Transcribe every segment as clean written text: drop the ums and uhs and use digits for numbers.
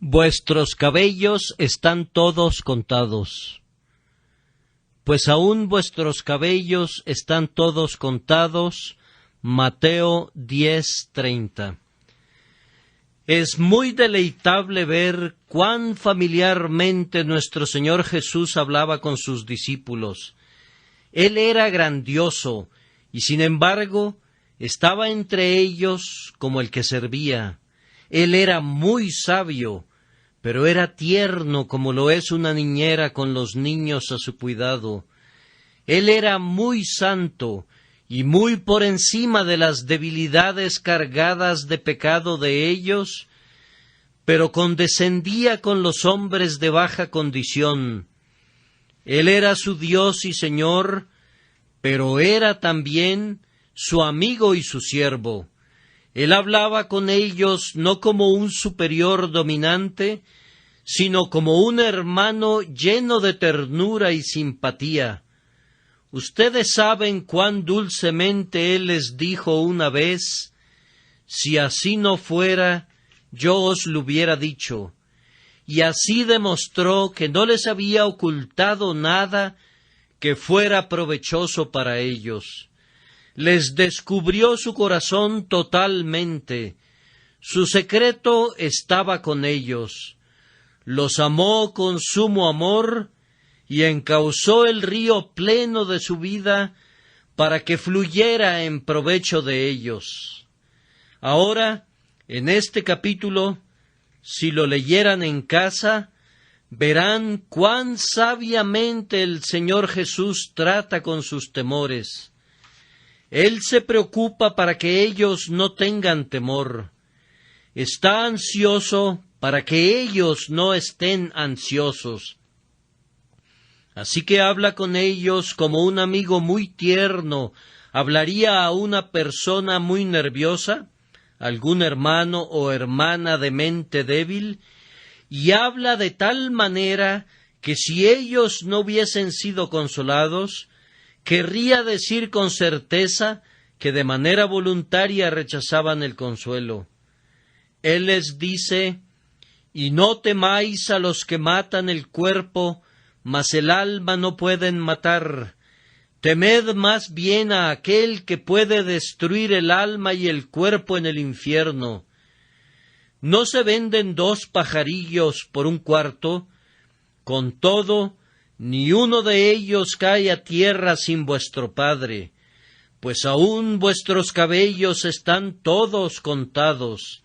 Vuestros cabellos están todos contados. Pues aún vuestros cabellos están todos contados. Mateo 10:30. Es muy deleitable ver cuán familiarmente nuestro Señor Jesús hablaba con sus discípulos. Él era grandioso y, sin embargo, estaba entre ellos como el que servía. Él era muy sabio, pero era tierno como lo es una niñera con los niños a su cuidado. Él era muy santo y muy por encima de las debilidades cargadas de pecado de ellos, pero condescendía con los hombres de baja condición. Él era su Dios y Señor, pero era también su amigo y su siervo. Él hablaba con ellos no como un superior dominante, sino como un hermano lleno de ternura y simpatía. Ustedes saben cuán dulcemente Él les dijo una vez: si así no fuera, yo os lo hubiera dicho. Y así demostró que no les había ocultado nada que fuera provechoso para ellos. Les descubrió su corazón totalmente. Su secreto estaba con ellos. Los amó con sumo amor y encauzó el río pleno de su vida para que fluyera en provecho de ellos. Ahora, en este capítulo, si lo leyeran en casa, verán cuán sabiamente el Señor Jesús trata con sus temores. Él se preocupa para que ellos no tengan temor. Está ansioso para que ellos no estén ansiosos. Así que habla con ellos como un amigo muy tierno hablaría a una persona muy nerviosa, algún hermano o hermana de mente débil, y habla de tal manera que si ellos no hubiesen sido consolados, querría decir con certeza que de manera voluntaria rechazaban el consuelo. Él les dice: y no temáis a los que matan el cuerpo, mas el alma no pueden matar. Temed más bien a aquel que puede destruir el alma y el cuerpo en el infierno. ¿No se venden 2 pajarillos por 1 cuarto? Con todo, ni uno de ellos cae a tierra sin vuestro Padre, pues aún vuestros cabellos están todos contados.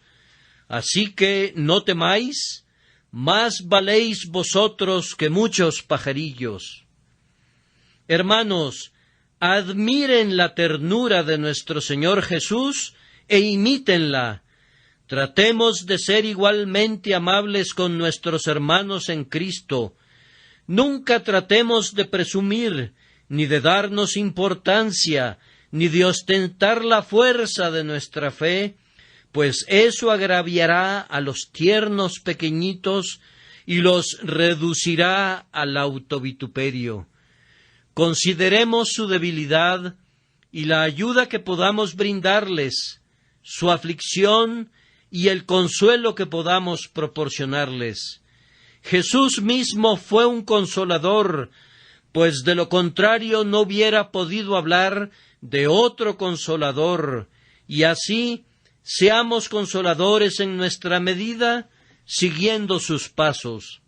Así que no temáis, más valéis vosotros que muchos pajarillos. Hermanos, admiren la ternura de nuestro Señor Jesús e imítenla. Tratemos de ser igualmente amables con nuestros hermanos en Cristo. Nunca tratemos de presumir, ni de darnos importancia, ni de ostentar la fuerza de nuestra fe, pues eso agraviará a los tiernos pequeñitos y los reducirá al autovituperio. Consideremos su debilidad y la ayuda que podamos brindarles, su aflicción y el consuelo que podamos proporcionarles. Jesús mismo fue un consolador, pues de lo contrario no hubiera podido hablar de otro consolador, y así seamos consoladores en nuestra medida, siguiendo sus pasos.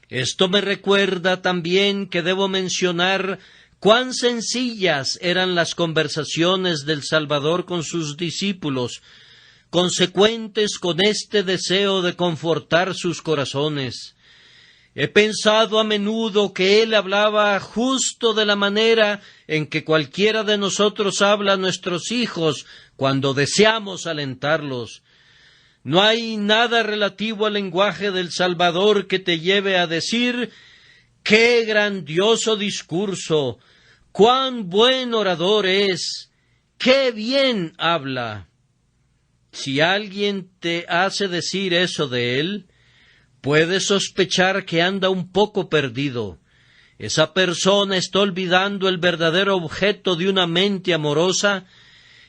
Esto me recuerda también que debo mencionar cuán sencillas eran las conversaciones del Salvador con sus discípulos, consecuentes con este deseo de confortar sus corazones. He pensado a menudo que él hablaba justo de la manera en que cualquiera de nosotros habla a nuestros hijos cuando deseamos alentarlos. No hay nada relativo al lenguaje del Salvador que te lleve a decir: ¡qué grandioso discurso! ¡Cuán buen orador es! ¡Qué bien habla! Si alguien te hace decir eso de él, puedes sospechar que anda un poco perdido. Esa persona está olvidando el verdadero objeto de una mente amorosa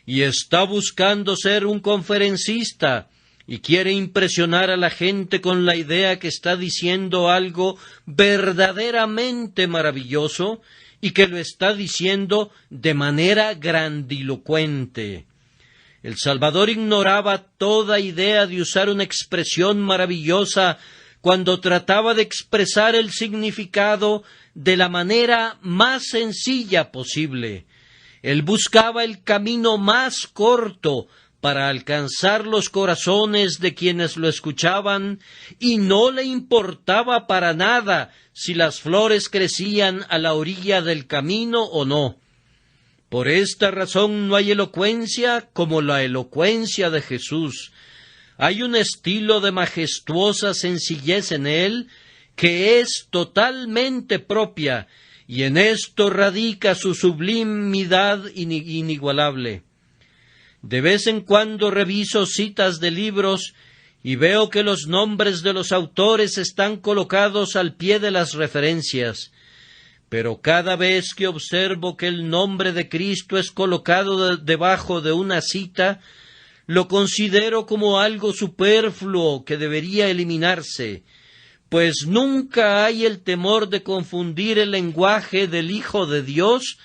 y está buscando ser un conferencista y quiere impresionar a la gente con la idea que está diciendo algo verdaderamente maravilloso y que lo está diciendo de manera grandilocuente. El Salvador ignoraba toda idea de usar una expresión maravillosa cuando trataba de expresar el significado de la manera más sencilla posible. Él buscaba el camino más corto para alcanzar los corazones de quienes lo escuchaban, y no le importaba para nada si las flores crecían a la orilla del camino o no. Por esta razón no hay elocuencia como la elocuencia de Jesús. Hay un estilo de majestuosa sencillez en él que es totalmente propia, y en esto radica su sublimidad inigualable. De vez en cuando reviso citas de libros y veo que los nombres de los autores están colocados al pie de las referencias, pero cada vez que observo que el nombre de Cristo es colocado debajo de una cita, lo considero como algo superfluo que debería eliminarse, pues nunca hay el temor de confundir el lenguaje del Hijo de Dios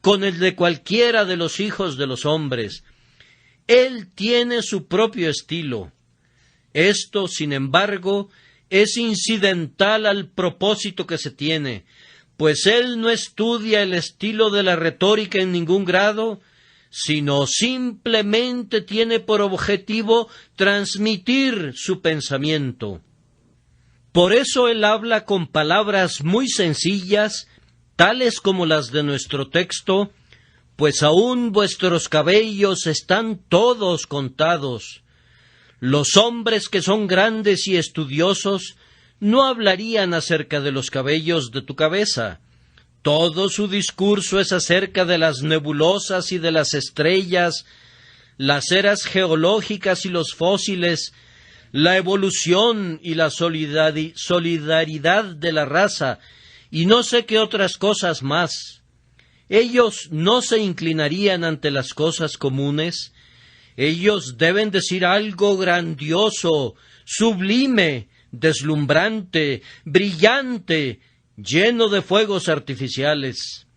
con el de cualquiera de los hijos de los hombres. Él tiene su propio estilo. Esto, sin embargo, es incidental al propósito que se tiene, pues él no estudia el estilo de la retórica en ningún grado, sino simplemente tiene por objetivo transmitir su pensamiento. Por eso él habla con palabras muy sencillas, tales como las de nuestro texto, pues aún vuestros cabellos están todos contados. Los hombres que son grandes y estudiosos no hablarían acerca de los cabellos de tu cabeza. Todo su discurso es acerca de las nebulosas y de las estrellas, las eras geológicas y los fósiles, la evolución y la solidaridad de la raza, y no sé qué otras cosas más. Ellos no se inclinarían ante las cosas comunes. Ellos deben decir algo grandioso, sublime, deslumbrante, brillante, lleno de fuegos artificiales.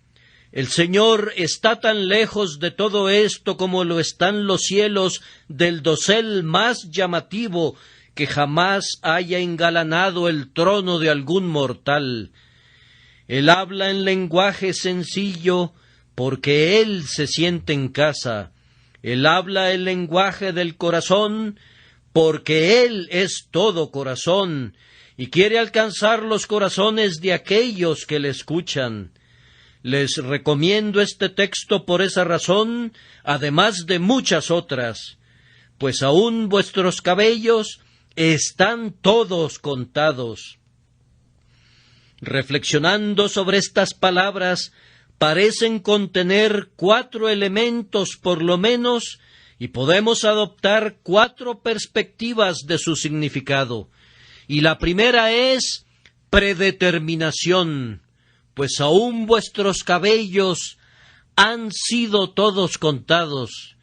El Señor está tan lejos de todo esto como lo están los cielos del dosel más llamativo que jamás haya engalanado el trono de algún mortal. Él habla en lenguaje sencillo porque Él se siente en casa. Él habla el lenguaje del corazón porque Él es todo corazón y quiere alcanzar los corazones de aquellos que le escuchan. Les recomiendo este texto por esa razón, además de muchas otras, pues aún vuestros cabellos están todos contados. Reflexionando sobre estas palabras, parecen contener 4 elementos por lo menos, y podemos adoptar 4 perspectivas de su significado. Y la primera es predeterminación, pues aún vuestros cabellos han sido todos contados.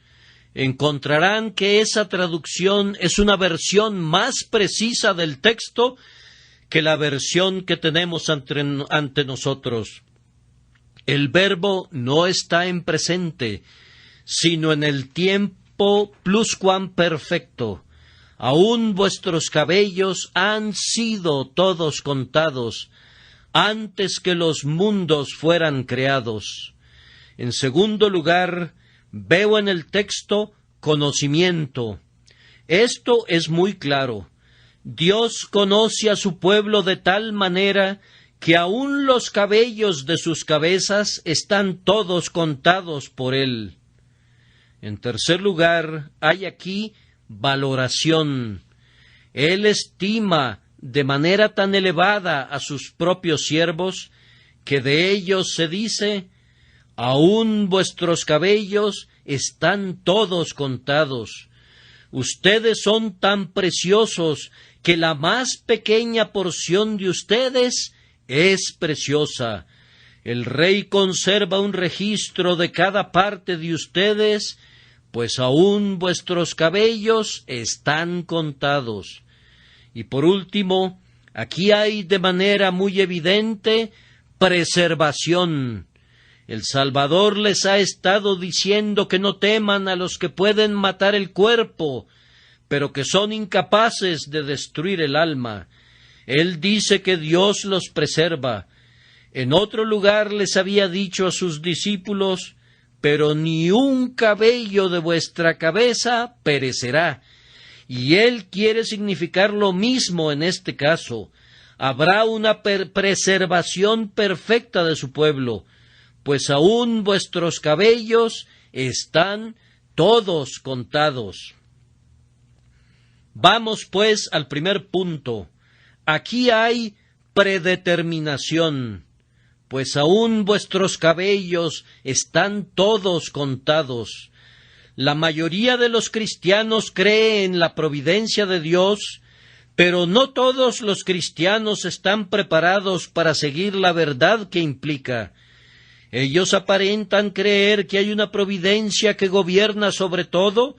Encontrarán que esa traducción es una versión más precisa del texto que la versión que tenemos ante nosotros. El verbo no está en presente, sino en el tiempo pluscuamperfecto. Aún vuestros cabellos han sido todos contados antes que los mundos fueran creados. En segundo lugar, veo en el texto conocimiento. Esto es muy claro. Dios conoce a su pueblo de tal manera que aún los cabellos de sus cabezas están todos contados por Él. En tercer lugar, hay aquí valoración. Él estima de manera tan elevada a sus propios siervos que de ellos se dice: aún vuestros cabellos están todos contados. Ustedes son tan preciosos que la más pequeña porción de ustedes es preciosa. El Rey conserva un registro de cada parte de ustedes, pues aún vuestros cabellos están contados. Y por último, aquí hay de manera muy evidente preservación. El Salvador les ha estado diciendo que no teman a los que pueden matar el cuerpo, pero que son incapaces de destruir el alma. Él dice que Dios los preserva. En otro lugar les había dicho a sus discípulos: pero ni un cabello de vuestra cabeza perecerá. Y Él quiere significar lo mismo en este caso. Habrá una preservación perfecta de su pueblo, pues aún vuestros cabellos están todos contados. Vamos pues al primer punto. Aquí hay predeterminación, pues aún vuestros cabellos están todos contados. La mayoría de los cristianos cree en la providencia de Dios, pero no todos los cristianos están preparados para seguir la verdad que implica. Ellos aparentan creer que hay una providencia que gobierna sobre todo,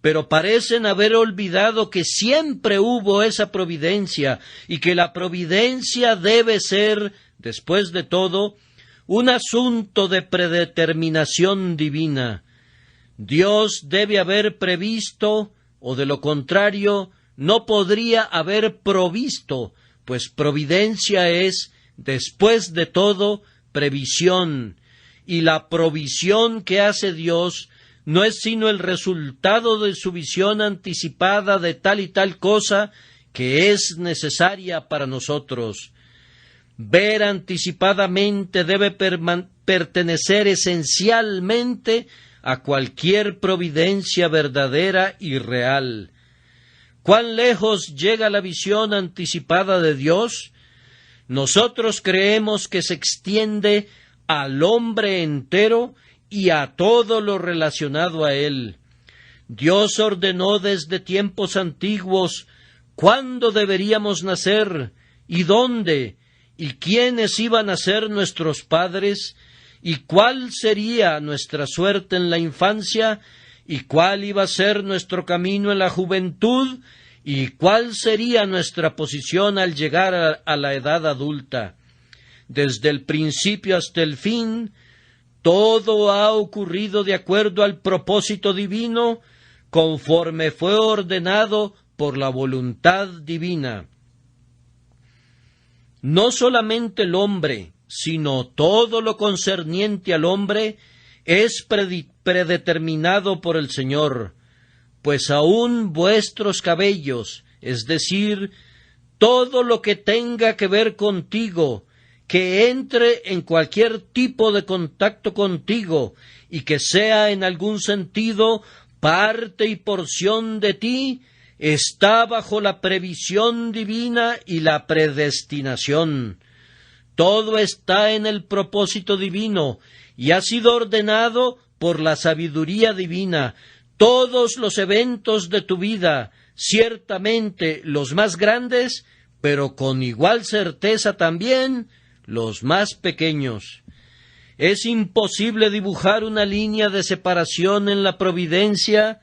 pero parecen haber olvidado que siempre hubo esa providencia y que la providencia debe ser, después de todo, un asunto de predeterminación divina. Dios debe haber previsto, o de lo contrario, no podría haber provisto, pues providencia es, después de todo, previsión, y la provisión que hace Dios no es sino el resultado de su visión anticipada de tal y tal cosa que es necesaria para nosotros. Ver anticipadamente debe pertenecer esencialmente a cualquier providencia verdadera y real. ¿Cuán lejos llega la visión anticipada de Dios? Nosotros creemos que se extiende al hombre entero y a todo lo relacionado a él. Dios ordenó desde tiempos antiguos cuándo deberíamos nacer y dónde, y quiénes iban a ser nuestros padres, y cuál sería nuestra suerte en la infancia, y cuál iba a ser nuestro camino en la juventud, y cuál sería nuestra posición al llegar a la edad adulta. Desde el principio hasta el fin, todo ha ocurrido de acuerdo al propósito divino, conforme fue ordenado por la voluntad divina. No solamente el hombre, sino todo lo concerniente al hombre es predeterminado por el Señor, pues aún vuestros cabellos, es decir, todo lo que tenga que ver contigo, que entre en cualquier tipo de contacto contigo y que sea en algún sentido parte y porción de ti, está bajo la previsión divina y la predestinación. Todo está en el propósito divino y ha sido ordenado por la sabiduría divina. Todos los eventos de tu vida, ciertamente los más grandes, pero con igual certeza también los más pequeños. Es imposible dibujar una línea de separación en la providencia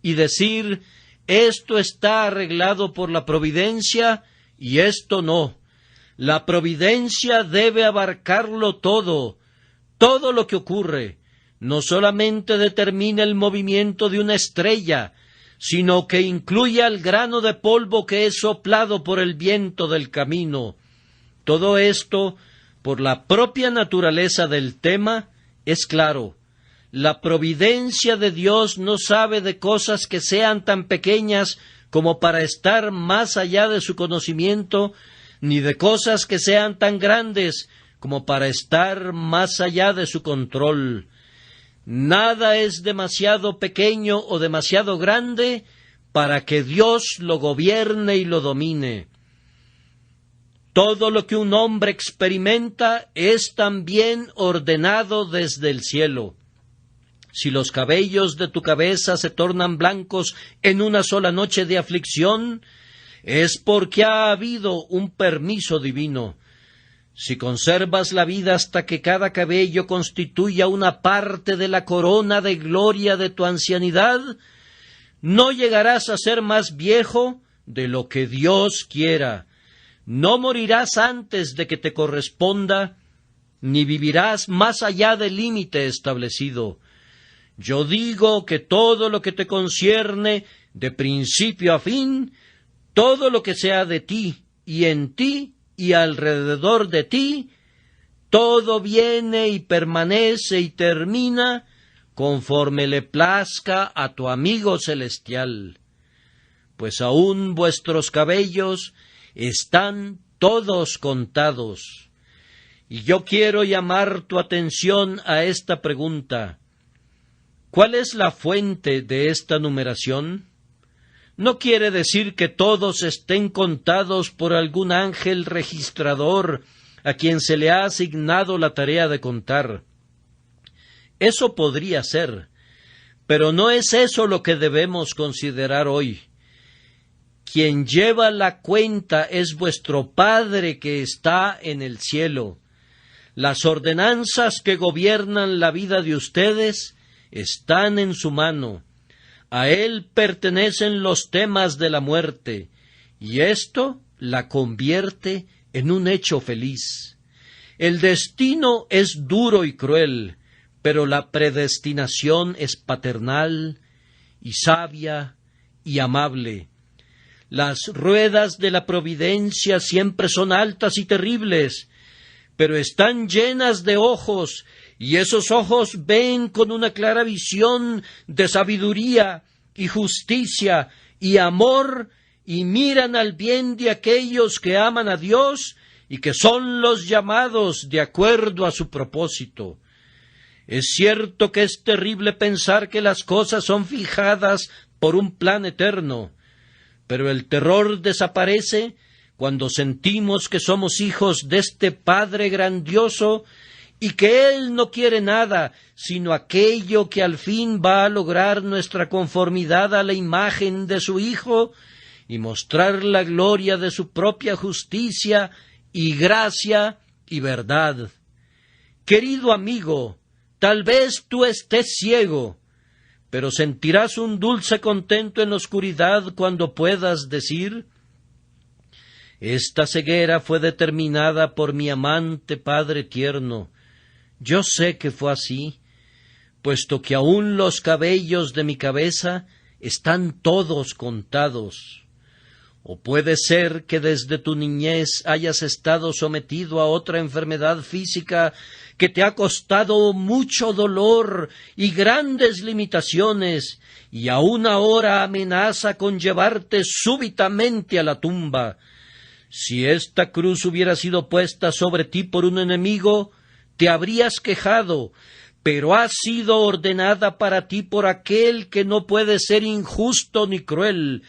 y decir: esto está arreglado por la providencia y esto no. La providencia debe abarcarlo todo. Todo lo que ocurre no solamente determina el movimiento de una estrella, sino que incluye al grano de polvo que es soplado por el viento del camino. Todo esto, por la propia naturaleza del tema, es claro. La providencia de Dios no sabe de cosas que sean tan pequeñas como para estar más allá de su conocimiento, ni de cosas que sean tan grandes como para estar más allá de su control. Nada es demasiado pequeño o demasiado grande para que Dios lo gobierne y lo domine. Todo lo que un hombre experimenta es también ordenado desde el cielo. Si los cabellos de tu cabeza se tornan blancos en una sola noche de aflicción, es porque ha habido un permiso divino. Si conservas la vida hasta que cada cabello constituya una parte de la corona de gloria de tu ancianidad, no llegarás a ser más viejo de lo que Dios quiera. No morirás antes de que te corresponda, ni vivirás más allá del límite establecido. Yo digo que todo lo que te concierne, de principio a fin, todo lo que sea de ti y en ti y alrededor de ti, todo viene y permanece y termina conforme le plazca a tu amigo celestial. Pues aún vuestros cabellos están todos contados. Y yo quiero llamar tu atención a esta pregunta. ¿Cuál es la fuente de esta numeración? No quiere decir que todos estén contados por algún ángel registrador a quien se le ha asignado la tarea de contar. Eso podría ser, pero no es eso lo que debemos considerar hoy. Quien lleva la cuenta es vuestro Padre que está en el cielo. Las ordenanzas que gobiernan la vida de ustedes están en su mano. A él pertenecen los temas de la muerte, y esto la convierte en un hecho feliz. El destino es duro y cruel, pero la predestinación es paternal y sabia y amable. Las ruedas de la providencia siempre son altas y terribles, pero están llenas de ojos, y esos ojos ven con una clara visión de sabiduría y justicia y amor, y miran al bien de aquellos que aman a Dios y que son los llamados de acuerdo a su propósito. Es cierto que es terrible pensar que las cosas son fijadas por un plan eterno, pero el terror desaparece cuando sentimos que somos hijos de este Padre grandioso y que Él no quiere nada sino aquello que al fin va a lograr nuestra conformidad a la imagen de su Hijo y mostrar la gloria de su propia justicia y gracia y verdad. Querido amigo, tal vez tú estés ciego, pero sentirás un dulce contento en la oscuridad cuando puedas decir: esta ceguera fue determinada por mi amante Padre tierno. Yo sé que fue así, puesto que aún los cabellos de mi cabeza están todos contados. O puede ser que desde tu niñez hayas estado sometido a otra enfermedad física que te ha costado mucho dolor y grandes limitaciones, y aún ahora amenaza con llevarte súbitamente a la tumba. Si esta cruz hubiera sido puesta sobre ti por un enemigo, te habrías quejado, pero ha sido ordenada para ti por aquel que no puede ser injusto ni cruel.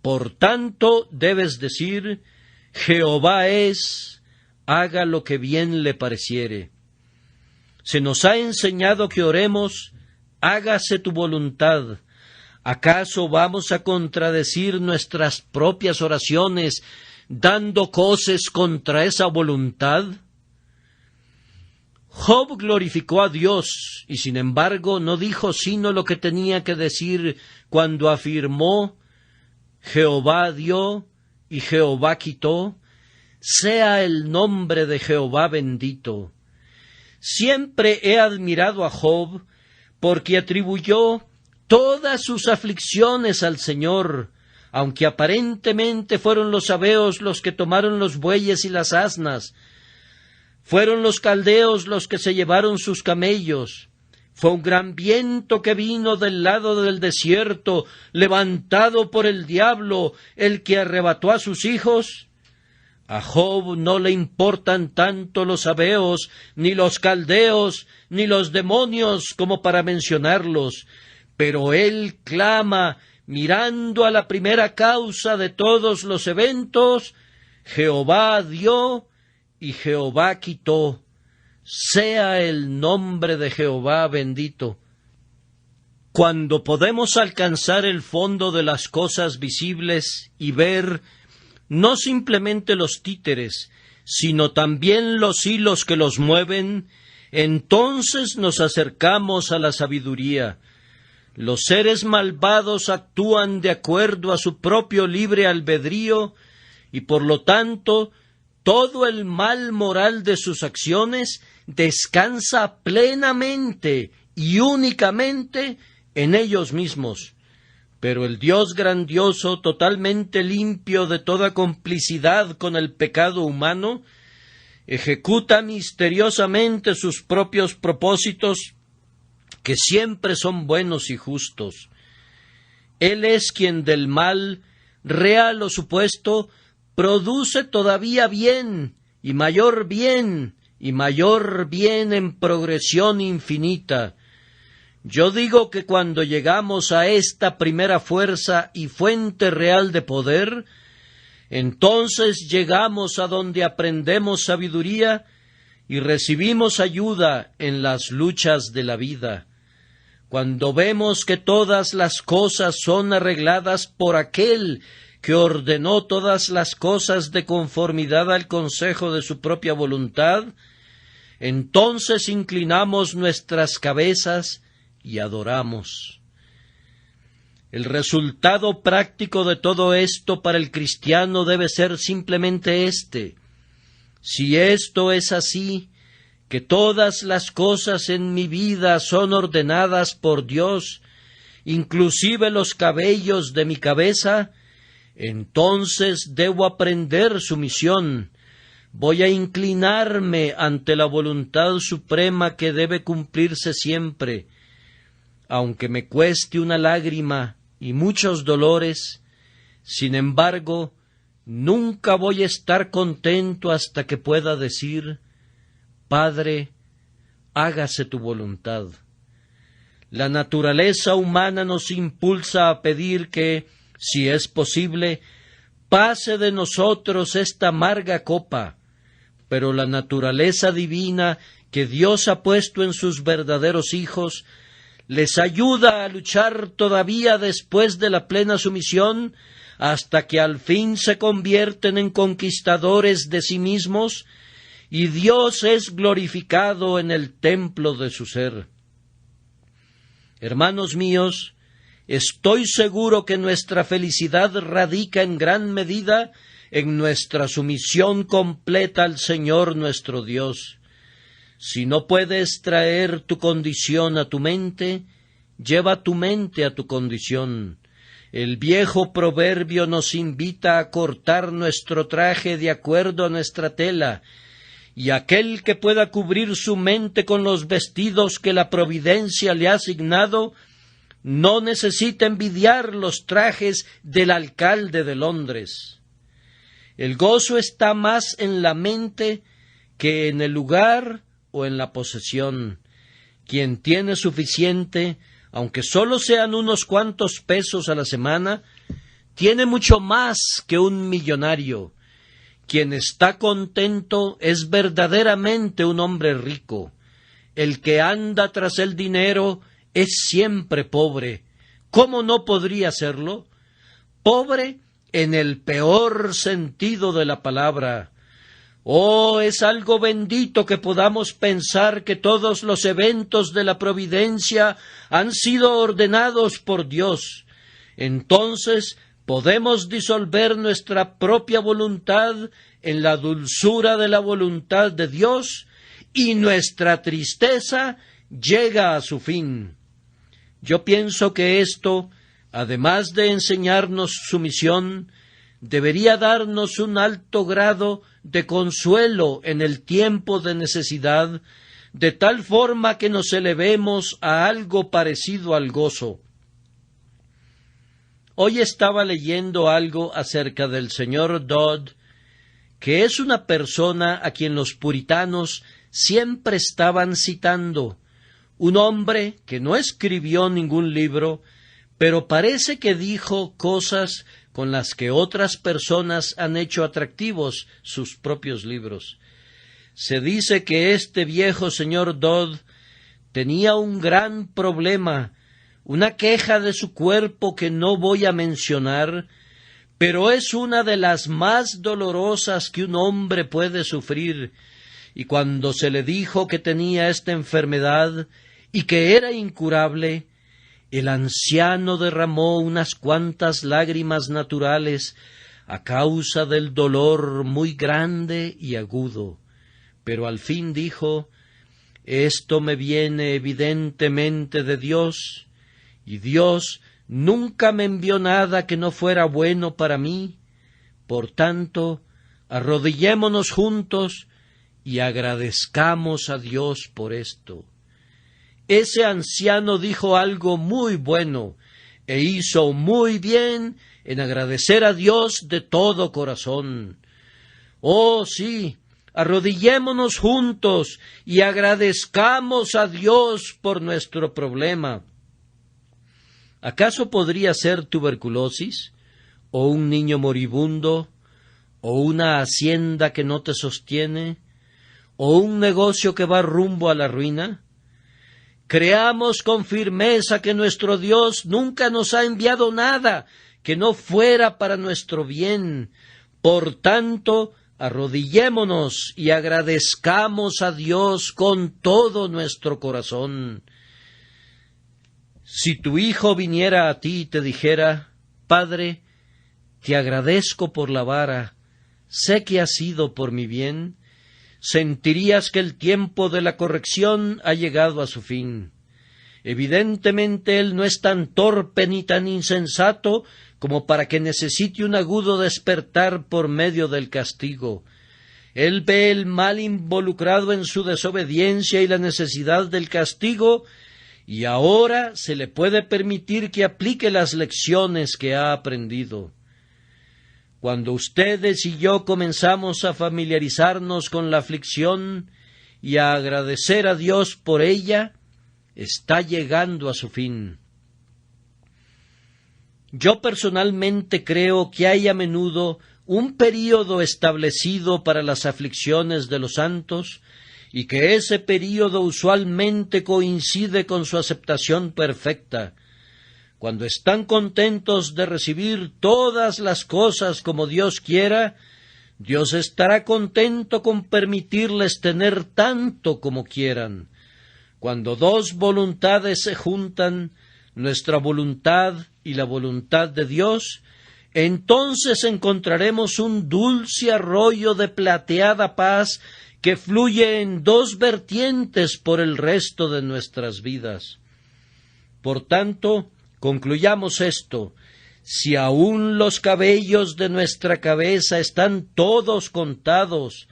Por tanto, debes decir: Jehová es, haga lo que bien le pareciere. Se nos ha enseñado que oremos: hágase tu voluntad. ¿Acaso vamos a contradecir nuestras propias oraciones dando coces contra esa voluntad? Job glorificó a Dios y sin embargo no dijo sino lo que tenía que decir cuando afirmó: Jehová dio y Jehová quitó, sea el nombre de Jehová bendito. Siempre he admirado a Job porque atribuyó todas sus aflicciones al Señor, aunque aparentemente fueron los sabeos los que tomaron los bueyes y las asnas. Fueron los caldeos los que se llevaron sus camellos. Fue un gran viento que vino del lado del desierto, levantado por el diablo, el que arrebató a sus hijos. A Job no le importan tanto los sabeos, ni los caldeos, ni los demonios como para mencionarlos, pero él clama, mirando a la primera causa de todos los eventos: Jehová dio y Jehová quitó, sea el nombre de Jehová bendito. Cuando podemos alcanzar el fondo de las cosas visibles y ver no simplemente los títeres, sino también los hilos que los mueven, entonces nos acercamos a la sabiduría. Los seres malvados actúan de acuerdo a su propio libre albedrío, y por lo tanto, todo el mal moral de sus acciones descansa plenamente y únicamente en ellos mismos. Pero el Dios grandioso, totalmente limpio de toda complicidad con el pecado humano, ejecuta misteriosamente sus propios propósitos, que siempre son buenos y justos. Él es quien del mal, real o supuesto, produce todavía bien y mayor bien en progresión infinita. Yo digo que cuando llegamos a esta primera fuerza y fuente real de poder, entonces llegamos a donde aprendemos sabiduría y recibimos ayuda en las luchas de la vida. Cuando vemos que todas las cosas son arregladas por aquel que ordenó todas las cosas de conformidad al consejo de su propia voluntad, entonces inclinamos nuestras cabezas y adoramos. El resultado práctico de todo esto para el cristiano debe ser simplemente este: si esto es así, que todas las cosas en mi vida son ordenadas por Dios, inclusive los cabellos de mi cabeza, entonces debo aprender sumisión. Voy a inclinarme ante la voluntad suprema que debe cumplirse siempre. Aunque me cueste una lágrima y muchos dolores, sin embargo, nunca voy a estar contento hasta que pueda decir: Padre, hágase tu voluntad. La naturaleza humana nos impulsa a pedir que, si es posible, pase de nosotros esta amarga copa, pero la naturaleza divina que Dios ha puesto en sus verdaderos hijos les ayuda a luchar todavía después de la plena sumisión, hasta que al fin se convierten en conquistadores de sí mismos, y Dios es glorificado en el templo de su ser. Hermanos míos, estoy seguro que nuestra felicidad radica en gran medida en nuestra sumisión completa al Señor nuestro Dios. Si no puedes traer tu condición a tu mente, lleva tu mente a tu condición. El viejo proverbio nos invita a cortar nuestro traje de acuerdo a nuestra tela, y aquel que pueda cubrir su mente con los vestidos que la providencia le ha asignado, no necesita envidiar los trajes del alcalde de Londres. El gozo está más en la mente que en el lugar o en la posesión. Quien tiene suficiente, aunque solo sean unos cuantos pesos a la semana, tiene mucho más que un millonario. Quien está contento es verdaderamente un hombre rico. El que anda tras el dinero es siempre pobre. ¿Cómo no podría serlo? Pobre en el peor sentido de la palabra. Oh, es algo bendito que podamos pensar que todos los eventos de la providencia han sido ordenados por Dios. Entonces podemos disolver nuestra propia voluntad en la dulzura de la voluntad de Dios, y nuestra tristeza llega a su fin. Yo pienso que esto, además de enseñarnos sumisión, debería darnos un alto grado de consuelo en el tiempo de necesidad, de tal forma que nos elevemos a algo parecido al gozo. Hoy estaba leyendo algo acerca del señor Dodd, que es una persona a quien los puritanos siempre estaban citando, un hombre que no escribió ningún libro, pero parece que dijo cosas con las que otras personas han hecho atractivos sus propios libros. Se dice que este viejo señor Dodd tenía un gran problema, una queja de su cuerpo que no voy a mencionar, pero es una de las más dolorosas que un hombre puede sufrir, y cuando se le dijo que tenía esta enfermedad y que era incurable, el anciano derramó unas cuantas lágrimas naturales a causa del dolor muy grande y agudo, pero al fin dijo: «Esto me viene evidentemente de Dios, y Dios nunca me envió nada que no fuera bueno para mí. Por tanto, arrodillémonos juntos y agradezcamos a Dios por esto». Ese anciano dijo algo muy bueno e hizo muy bien en agradecer a Dios de todo corazón. Oh, sí, arrodillémonos juntos y agradezcamos a Dios por nuestro problema. ¿Acaso podría ser tuberculosis, o un niño moribundo, o una hacienda que no te sostiene, o un negocio que va rumbo a la ruina? Creamos con firmeza que nuestro Dios nunca nos ha enviado nada que no fuera para nuestro bien. Por tanto, arrodillémonos y agradezcamos a Dios con todo nuestro corazón. Si tu hijo viniera a ti y te dijera: «Padre, te agradezco por la vara, sé que ha sido por mi bien», sentirías que el tiempo de la corrección ha llegado a su fin. Evidentemente él no es tan torpe ni tan insensato como para que necesite un agudo despertar por medio del castigo. Él ve el mal involucrado en su desobediencia y la necesidad del castigo, y ahora se le puede permitir que aplique las lecciones que ha aprendido. Cuando ustedes y yo comenzamos a familiarizarnos con la aflicción y a agradecer a Dios por ella, está llegando a su fin. Yo personalmente creo que hay a menudo un período establecido para las aflicciones de los santos, y que ese período usualmente coincide con su aceptación perfecta. Cuando están contentos de recibir todas las cosas como Dios quiera, Dios estará contento con permitirles tener tanto como quieran. Cuando dos voluntades se juntan, nuestra voluntad y la voluntad de Dios, entonces encontraremos un dulce arroyo de plateada paz que fluye en dos vertientes por el resto de nuestras vidas. Por tanto, concluyamos esto: si aún los cabellos de nuestra cabeza están todos contados,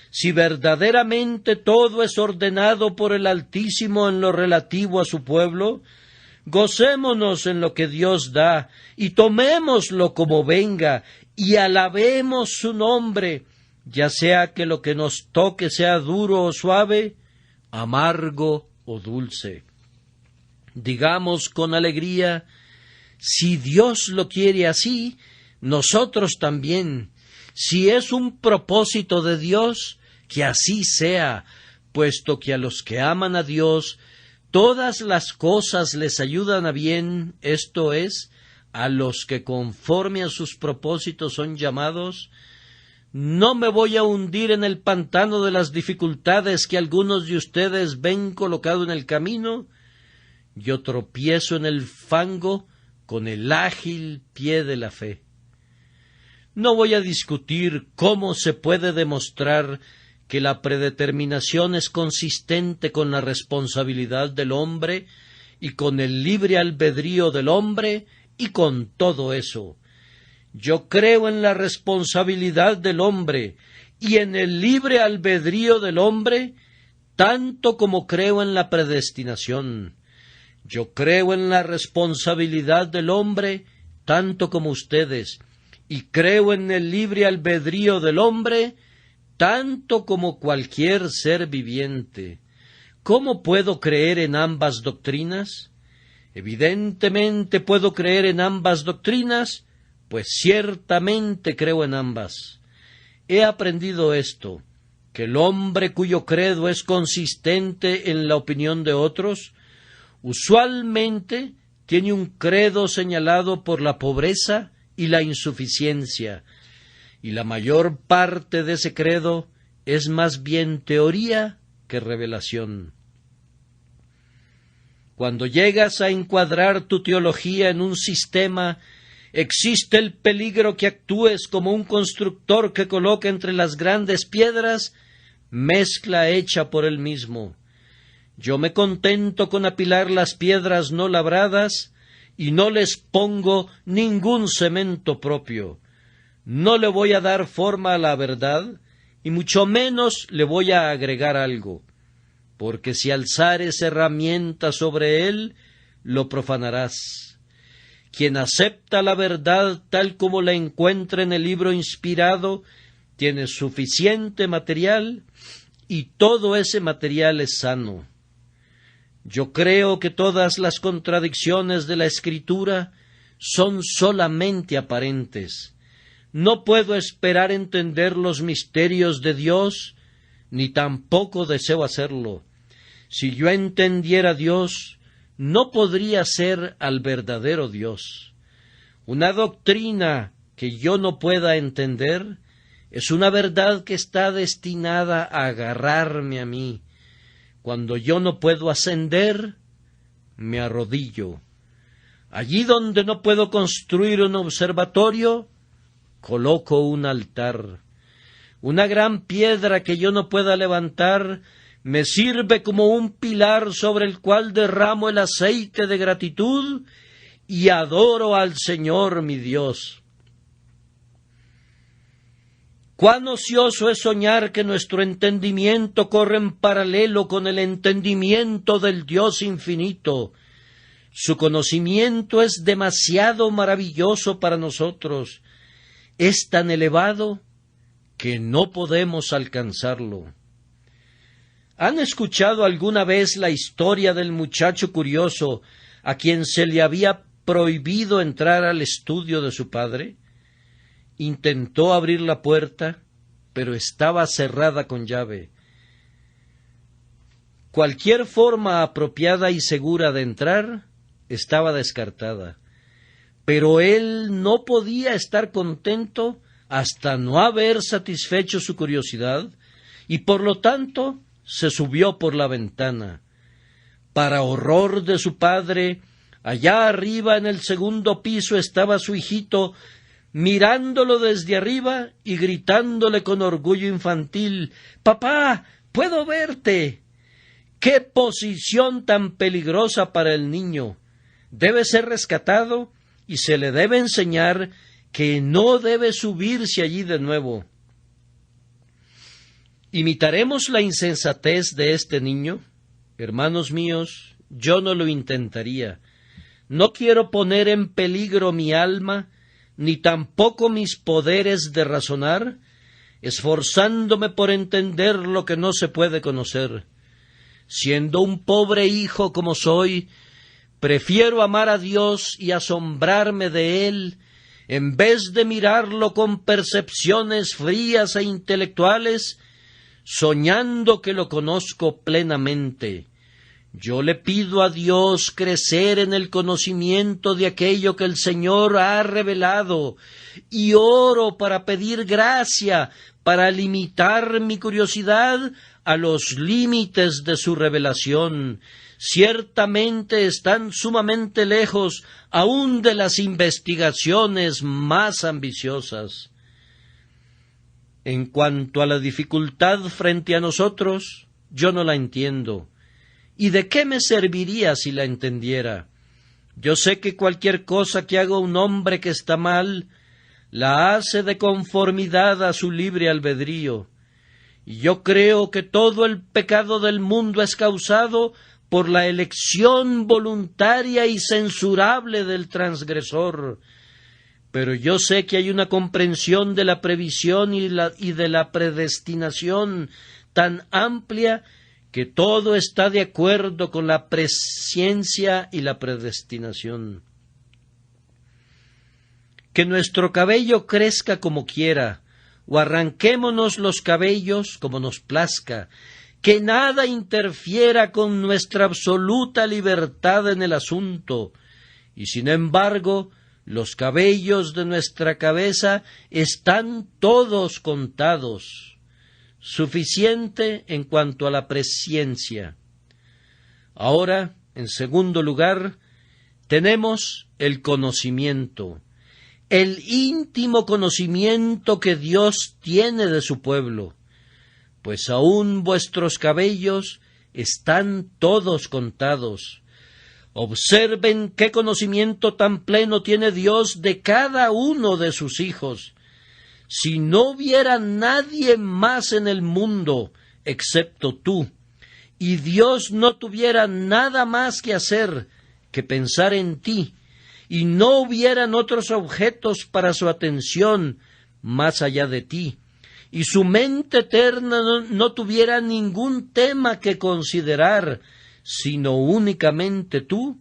si verdaderamente todo es ordenado por el Altísimo en lo relativo a su pueblo, gocémonos en lo que Dios da, y tomémoslo como venga, y alabemos su nombre, ya sea que lo que nos toque sea duro o suave, amargo o dulce. Digamos con alegría: si Dios lo quiere así, nosotros también. Si es un propósito de Dios, que así sea, puesto que a los que aman a Dios, todas las cosas les ayudan a bien, esto es, a los que conforme a sus propósitos son llamados. No me voy a hundir en el pantano de las dificultades que algunos de ustedes ven colocado en el camino. Yo tropiezo en el fango con el ágil pie de la fe. No voy a discutir cómo se puede demostrar que la predeterminación es consistente con la responsabilidad del hombre y con el libre albedrío del hombre, y con todo eso. Yo creo en la responsabilidad del hombre y en el libre albedrío del hombre, tanto como creo en la predestinación. Yo creo en la responsabilidad del hombre, tanto como ustedes, y creo en el libre albedrío del hombre, tanto como cualquier ser viviente. ¿Cómo puedo creer en ambas doctrinas? Evidentemente puedo creer en ambas doctrinas, pues ciertamente creo en ambas. He aprendido esto, que el hombre cuyo credo es consistente en la opinión de otros, usualmente tiene un credo señalado por la pobreza y la insuficiencia, y la mayor parte de ese credo es más bien teoría que revelación. Cuando llegas a encuadrar tu teología en un sistema, existe el peligro que actúes como un constructor que coloca entre las grandes piedras mezcla hecha por él mismo. Yo me contento con apilar las piedras no labradas y no les pongo ningún cemento propio. No le voy a dar forma a la verdad, y mucho menos le voy a agregar algo, porque si alzares herramienta sobre él, lo profanarás. Quien acepta la verdad tal como la encuentra en el libro inspirado, tiene suficiente material, y todo ese material es sano. Yo creo que todas las contradicciones de la Escritura son solamente aparentes. No puedo esperar entender los misterios de Dios, ni tampoco deseo hacerlo. Si yo entendiera a Dios, no podría ser al verdadero Dios. Una doctrina que yo no pueda entender es una verdad que está destinada a agarrarme a mí. Cuando yo no puedo ascender, me arrodillo. Allí donde no puedo construir un observatorio, coloco un altar. Una gran piedra que yo no pueda levantar me sirve como un pilar sobre el cual derramo el aceite de gratitud y adoro al Señor mi Dios. Cuán ocioso es soñar que nuestro entendimiento corre en paralelo con el entendimiento del Dios infinito. Su conocimiento es demasiado maravilloso para nosotros. Es tan elevado que no podemos alcanzarlo. ¿Han escuchado alguna vez la historia del muchacho curioso a quien se le había prohibido entrar al estudio de su padre? Intentó abrir la puerta, pero estaba cerrada con llave. Cualquier forma apropiada y segura de entrar estaba descartada. Pero él no podía estar contento hasta no haber satisfecho su curiosidad, y por lo tanto se subió por la ventana. Para horror de su padre, allá arriba en el segundo piso estaba su hijito, mirándolo desde arriba y gritándole con orgullo infantil: «¡Papá, puedo verte!». ¡Qué posición tan peligrosa para el niño! Debe ser rescatado y se le debe enseñar que no debe subirse allí de nuevo. ¿Imitaremos la insensatez de este niño? Hermanos míos, yo no lo intentaría. No quiero poner en peligro mi alma, ni tampoco mis poderes de razonar, esforzándome por entender lo que no se puede conocer. Siendo un pobre hijo como soy, prefiero amar a Dios y asombrarme de Él, en vez de mirarlo con percepciones frías e intelectuales, soñando que lo conozco plenamente. Yo le pido a Dios crecer en el conocimiento de aquello que el Señor ha revelado, y oro para pedir gracia para limitar mi curiosidad a los límites de su revelación. Ciertamente están sumamente lejos aún de las investigaciones más ambiciosas. En cuanto a la dificultad frente a nosotros, yo no la entiendo. ¿Y de qué me serviría si la entendiera? Yo sé que cualquier cosa que haga un hombre que está mal, la hace de conformidad a su libre albedrío. Y yo creo que todo el pecado del mundo es causado por la elección voluntaria y censurable del transgresor. Pero yo sé que hay una comprensión de la previsión y de la predestinación tan amplia que todo está de acuerdo con la presciencia y la predestinación. Que nuestro cabello crezca como quiera, o arranquémonos los cabellos como nos plazca, que nada interfiera con nuestra absoluta libertad en el asunto, y sin embargo Los cabellos de nuestra cabeza están todos contados. Suficiente en cuanto a la presciencia. Ahora, en segundo lugar, tenemos el conocimiento, el íntimo conocimiento que Dios tiene de su pueblo, pues aún vuestros cabellos están todos contados. Observen qué conocimiento tan pleno tiene Dios de cada uno de sus hijos. Si no hubiera nadie más en el mundo excepto tú, y Dios no tuviera nada más que hacer que pensar en ti, y no hubieran otros objetos para su atención más allá de ti, y su mente eterna no tuviera ningún tema que considerar, sino únicamente tú,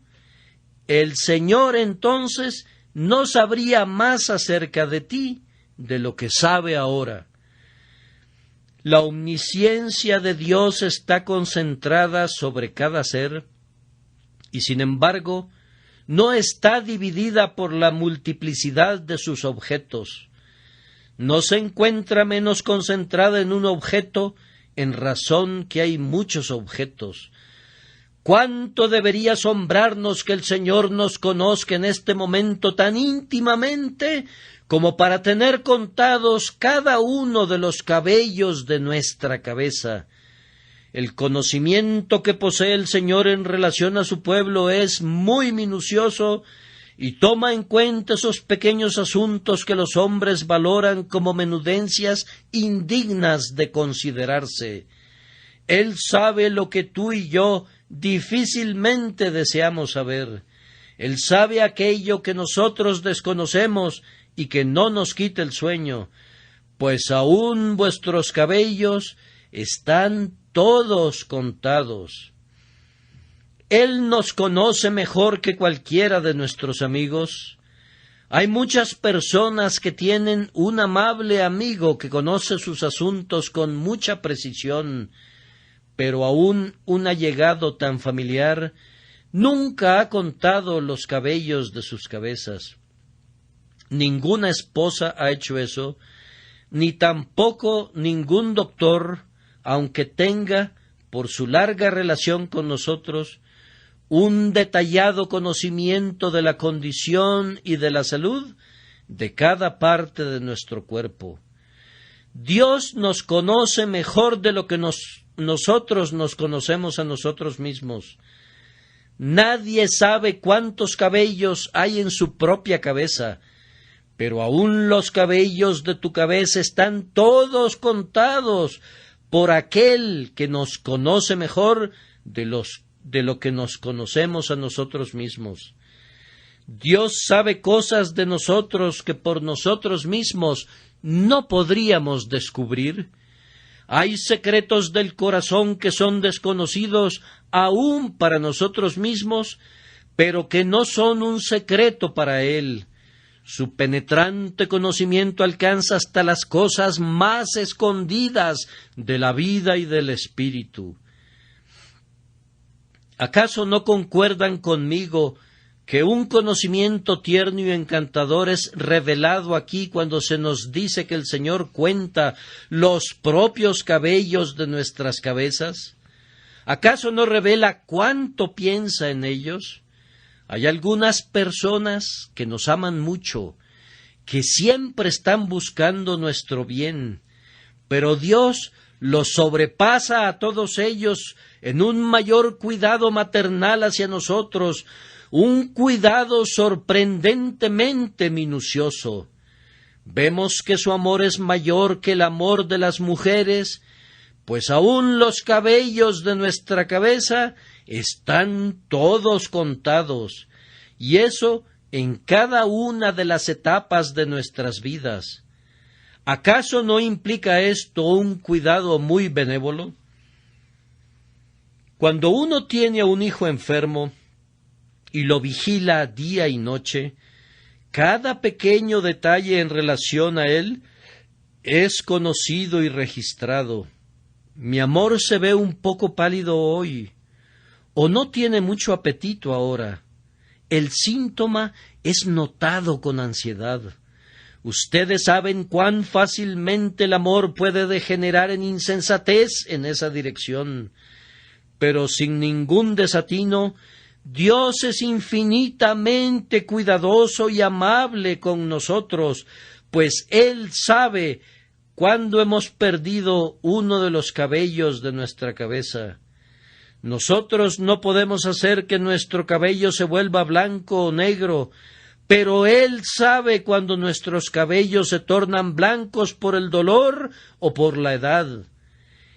el Señor entonces no sabría más acerca de ti de lo que sabe ahora. La omnisciencia de Dios está concentrada sobre cada ser, y sin embargo no está dividida por la multiplicidad de sus objetos. No se encuentra menos concentrada en un objeto en razón que hay muchos objetos. ¿Cuánto debería asombrarnos que el Señor nos conozca en este momento tan íntimamente como para tener contados cada uno de los cabellos de nuestra cabeza? El conocimiento que posee el Señor en relación a su pueblo es muy minucioso y toma en cuenta esos pequeños asuntos que los hombres valoran como menudencias indignas de considerarse. Él sabe lo que tú y yo difícilmente deseamos saber. Él sabe aquello que nosotros desconocemos y que no nos quita el sueño, pues aún vuestros cabellos están todos contados. Él nos conoce mejor que cualquiera de nuestros amigos. Hay muchas personas que tienen un amable amigo que conoce sus asuntos con mucha precisión, pero aún un allegado tan familiar nunca ha contado los cabellos de sus cabezas. Ninguna esposa ha hecho eso, ni tampoco ningún doctor, aunque tenga, por su larga relación con nosotros, un detallado conocimiento de la condición y de la salud de cada parte de nuestro cuerpo. Dios nos conoce mejor de lo que nosotros nos conocemos a nosotros mismos. Nadie sabe cuántos cabellos hay en su propia cabeza, pero aún los cabellos de tu cabeza están todos contados por aquel que nos conoce mejor de lo que nos conocemos a nosotros mismos. Dios sabe cosas de nosotros que por nosotros mismos no podríamos descubrir. Hay secretos del corazón que son desconocidos aún para nosotros mismos, pero que no son un secreto para Él. Su penetrante conocimiento alcanza hasta las cosas más escondidas de la vida y del espíritu. ¿Acaso no concuerdan conmigo que un conocimiento tierno y encantador es revelado aquí cuando se nos dice que el Señor cuenta los propios cabellos de nuestras cabezas? ¿Acaso no revela cuánto piensa en ellos? Hay algunas personas que nos aman mucho, que siempre están buscando nuestro bien, pero Dios los sobrepasa a todos ellos en un mayor cuidado maternal hacia nosotros, un cuidado sorprendentemente minucioso. Vemos que su amor es mayor que el amor de las mujeres, pues aún los cabellos de nuestra cabeza están todos contados, y eso en cada una de las etapas de nuestras vidas. ¿Acaso no implica esto un cuidado muy benévolo? Cuando uno tiene a un hijo enfermo y lo vigila día y noche, cada pequeño detalle en relación a él es conocido y registrado. Mi amor se ve un poco pálido hoy, o no tiene mucho apetito ahora, el síntoma es notado con ansiedad. Ustedes saben cuán fácilmente el amor puede degenerar en insensatez en esa dirección. Pero sin ningún desatino, Dios es infinitamente cuidadoso y amable con nosotros, pues Él sabe cuándo hemos perdido uno de los cabellos de nuestra cabeza. Nosotros no podemos hacer que nuestro cabello se vuelva blanco o negro, pero Él sabe cuando nuestros cabellos se tornan blancos por el dolor o por la edad.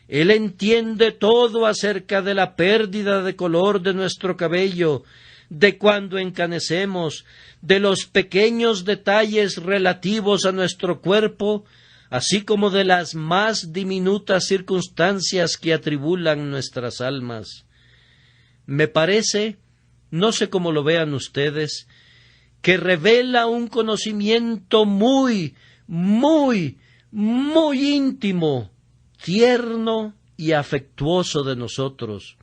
Él entiende todo acerca de la pérdida de color de nuestro cabello, de cuando encanecemos, de los pequeños detalles relativos a nuestro cuerpo, así como de las más diminutas circunstancias que atribulan nuestras almas. Me parece, no sé cómo lo vean ustedes, que revela un conocimiento muy íntimo, tierno y afectuoso de nosotros.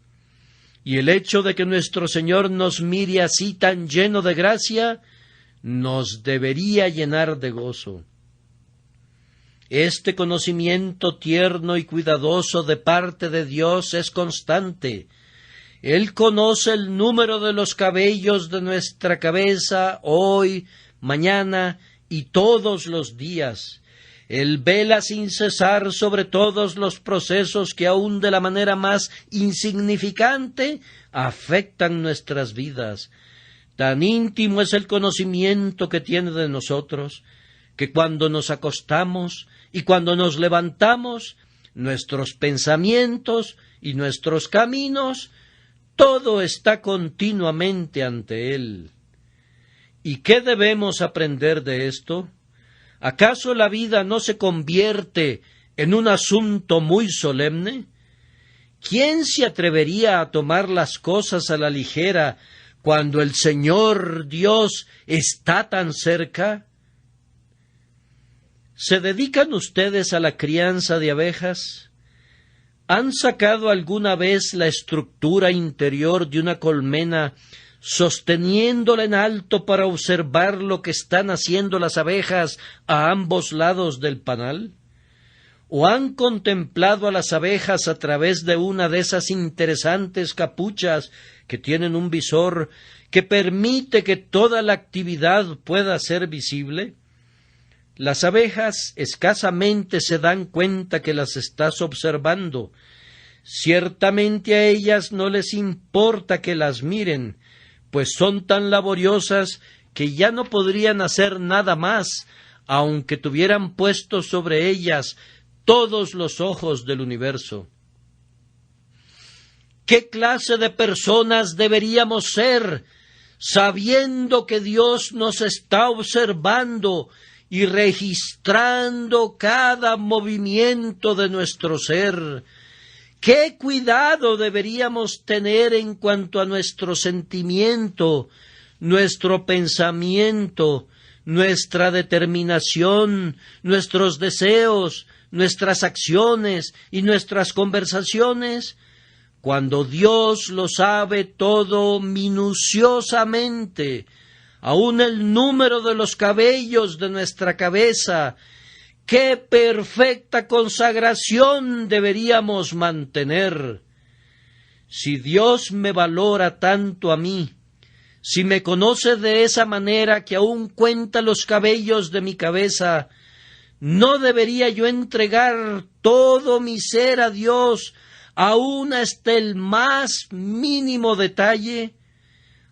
Y el hecho de que nuestro Señor nos mire así tan lleno de gracia, nos debería llenar de gozo. Este conocimiento tierno y cuidadoso de parte de Dios es constante. Él conoce el número de los cabellos de nuestra cabeza hoy, mañana y todos los días. Él vela sin cesar sobre todos los procesos que aun de la manera más insignificante afectan nuestras vidas. Tan íntimo es el conocimiento que tiene de nosotros, que cuando nos acostamos y cuando nos levantamos, nuestros pensamientos y nuestros caminos, todo está continuamente ante Él. ¿Y qué debemos aprender de esto? ¿Acaso la vida no se convierte en un asunto muy solemne? ¿Quién se atrevería a tomar las cosas a la ligera cuando el Señor Dios está tan cerca? ¿Se dedican ustedes a la crianza de abejas? ¿Han sacado alguna vez la estructura interior de una colmena sosteniéndola en alto para observar lo que están haciendo las abejas a ambos lados del panal? ¿O han contemplado a las abejas a través de una de esas interesantes capuchas que tienen un visor que permite que toda la actividad pueda ser visible? Las abejas escasamente se dan cuenta que las estás observando. Ciertamente a ellas no les importa que las miren, pues son tan laboriosas que ya no podrían hacer nada más, aunque tuvieran puestos sobre ellas todos los ojos del universo. ¿Qué clase de personas deberíamos ser, sabiendo que Dios nos está observando y registrando cada movimiento de nuestro ser? ¿Qué cuidado deberíamos tener en cuanto a nuestro sentimiento, nuestro pensamiento, nuestra determinación, nuestros deseos, nuestras acciones y nuestras conversaciones, cuando Dios lo sabe todo minuciosamente, aun el número de los cabellos de nuestra cabeza? ¡Qué perfecta consagración deberíamos mantener! Si Dios me valora tanto a mí, si me conoce de esa manera que aún cuenta los cabellos de mi cabeza, ¿no debería yo entregar todo mi ser a Dios, aún hasta el más mínimo detalle?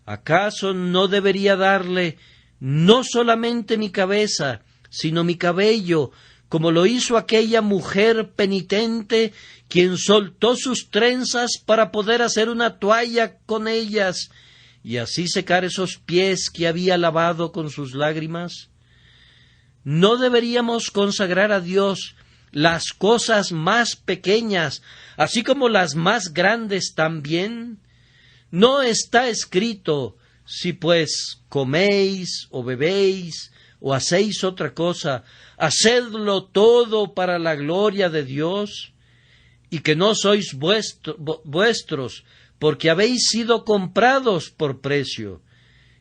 ¿Acaso no debería darle no solamente mi cabeza, sino mi cabello, como lo hizo aquella mujer penitente, quien soltó sus trenzas para poder hacer una toalla con ellas y así secar esos pies que había lavado con sus lágrimas? ¿No deberíamos consagrar a Dios las cosas más pequeñas, así como las más grandes también? ¿No está escrito: si pues coméis o bebéis o hacéis otra cosa, hacedlo todo para la gloria de Dios? Y que no sois vuestros, porque habéis sido comprados por precio.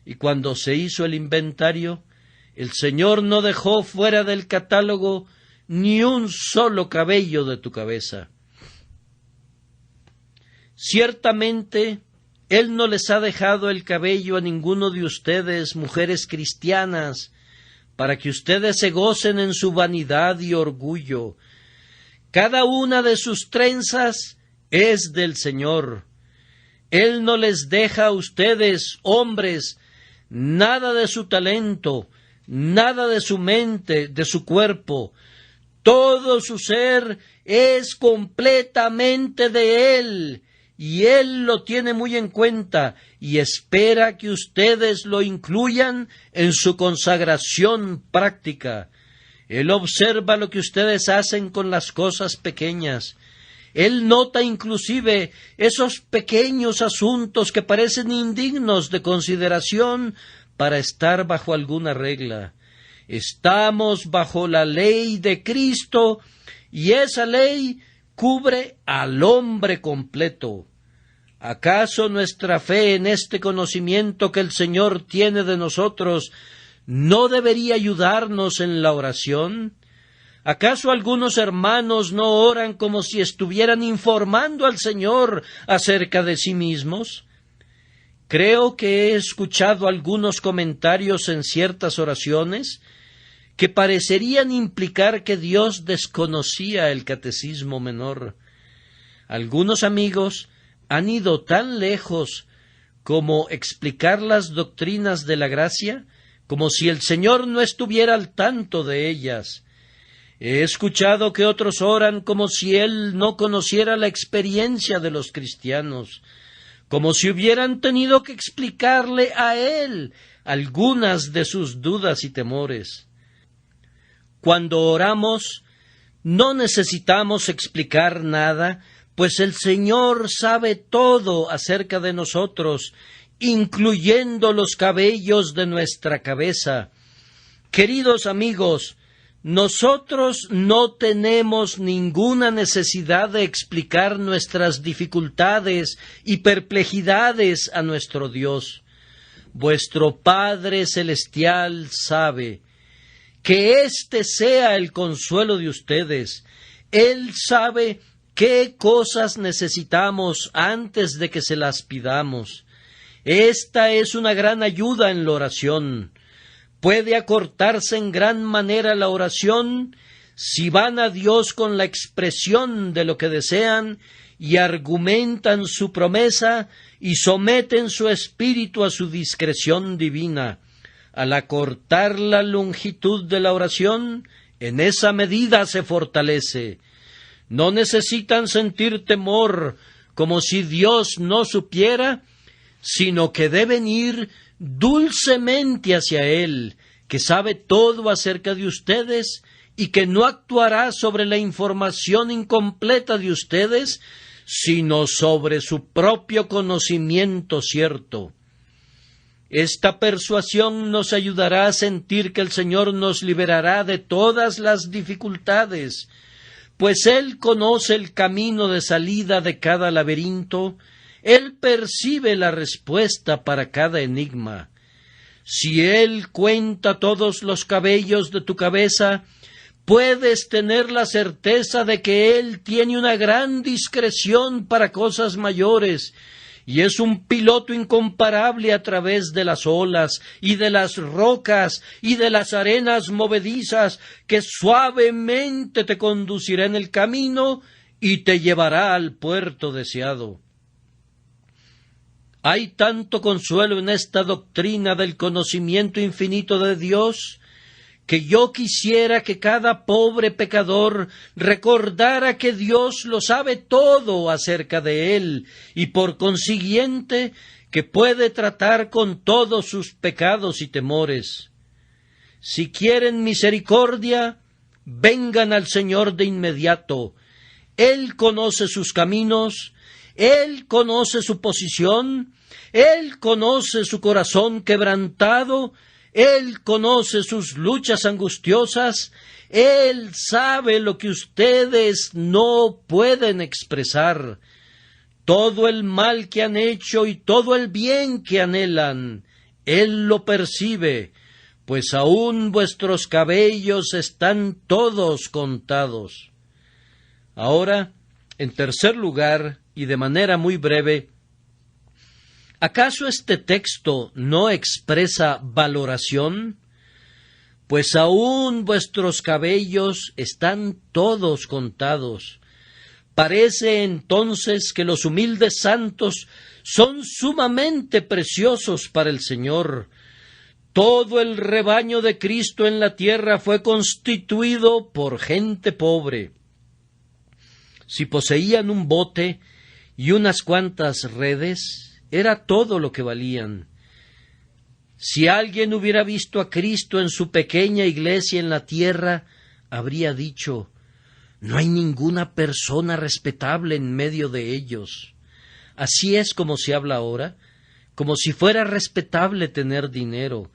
y cuando se hizo el inventario, el Señor no dejó fuera del catálogo ni un solo cabello de tu cabeza. Ciertamente, Él no les ha dejado el cabello a ninguno de ustedes, mujeres cristianas, para que ustedes se gocen en su vanidad y orgullo. Cada una de sus trenzas es del Señor. Él no les deja a ustedes, hombres, nada de su talento, nada de su mente, de su cuerpo. Todo su ser es completamente de Él, y Él lo tiene muy en cuenta y espera que ustedes lo incluyan en su consagración práctica. Él observa lo que ustedes hacen con las cosas pequeñas. Él nota inclusive esos pequeños asuntos que parecen indignos de consideración para estar bajo alguna regla. Estamos bajo la ley de Cristo y esa ley cubre al hombre completo. ¿Acaso nuestra fe en este conocimiento que el Señor tiene de nosotros no debería ayudarnos en la oración? ¿Acaso algunos hermanos no oran como si estuvieran informando al Señor acerca de sí mismos? Creo que he escuchado algunos comentarios en ciertas oraciones que parecerían implicar que Dios desconocía el catecismo menor. Algunos amigos han ido tan lejos como explicar las doctrinas de la gracia, como si el Señor no estuviera al tanto de ellas. He escuchado que otros oran como si Él no conociera la experiencia de los cristianos, como si hubieran tenido que explicarle a Él algunas de sus dudas y temores. Cuando oramos, no necesitamos explicar nada, pues el Señor sabe todo acerca de nosotros, incluyendo los cabellos de nuestra cabeza. Queridos amigos, nosotros no tenemos ninguna necesidad de explicar nuestras dificultades y perplejidades a nuestro Dios. Vuestro Padre Celestial sabe que este sea el consuelo de ustedes. Él sabe qué cosas necesitamos antes de que se las pidamos. Esta es una gran ayuda en la oración. Puede acortarse en gran manera la oración si van a Dios con la expresión de lo que desean y argumentan su promesa y someten su espíritu a su discreción divina. Al acortar la longitud de la oración, en esa medida se fortalece. No necesitan sentir temor como si Dios no supiera, sino que deben ir dulcemente hacia Él, que sabe todo acerca de ustedes y que no actuará sobre la información incompleta de ustedes, sino sobre su propio conocimiento cierto. Esta persuasión nos ayudará a sentir que el Señor nos liberará de todas las dificultades, pues Él conoce el camino de salida de cada laberinto, Él percibe la respuesta para cada enigma. Si Él cuenta todos los cabellos de tu cabeza, puedes tener la certeza de que Él tiene una gran discreción para cosas mayores, y es un piloto incomparable a través de las olas y de las rocas y de las arenas movedizas, que suavemente te conducirá en el camino y te llevará al puerto deseado. Hay tanto consuelo en esta doctrina del conocimiento infinito de Dios, que yo quisiera que cada pobre pecador recordara que Dios lo sabe todo acerca de él y por consiguiente que puede tratar con todos sus pecados y temores. Si quieren misericordia, vengan al Señor de inmediato. Él conoce sus caminos, Él conoce su posición, Él conoce su corazón quebrantado, Él conoce sus luchas angustiosas, Él sabe lo que ustedes no pueden expresar. Todo el mal que han hecho y todo el bien que anhelan, Él lo percibe, pues aún vuestros cabellos están todos contados. Ahora, en tercer lugar, y de manera muy breve, ¿acaso este texto no expresa valoración? Pues aún vuestros cabellos están todos contados. Parece entonces que los humildes santos son sumamente preciosos para el Señor. Todo el rebaño de Cristo en la tierra fue constituido por gente pobre. Si poseían un bote y unas cuantas redes, era todo lo que valían. Si alguien hubiera visto a Cristo en su pequeña iglesia en la tierra, habría dicho: no hay ninguna persona respetable en medio de ellos. Así es como se habla ahora, como si fuera respetable tener dinero,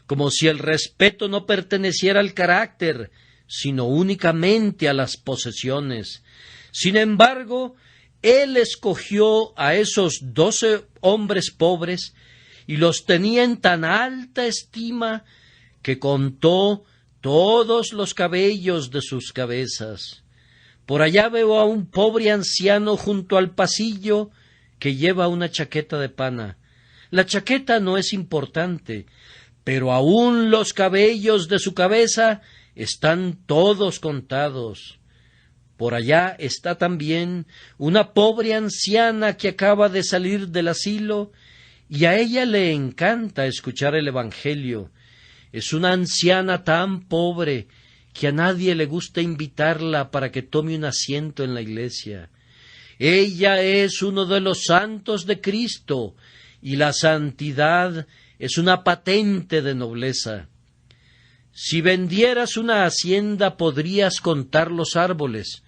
como si el respeto no perteneciera al carácter, sino únicamente a las posesiones. Sin embargo, Él escogió a esos 12 hombres pobres y los tenía en tan alta estima que contó todos los cabellos de sus cabezas. Por allá veo a un pobre anciano junto al pasillo que lleva una chaqueta de pana. La chaqueta no es importante, pero aún los cabellos de su cabeza están todos contados. Por allá está también una pobre anciana que acaba de salir del asilo y a ella le encanta escuchar el Evangelio. Es una anciana tan pobre que a nadie le gusta invitarla para que tome un asiento en la iglesia. Ella es uno de los santos de Cristo, y la santidad es una patente de nobleza. Si vendieras una hacienda podrías contar los árboles,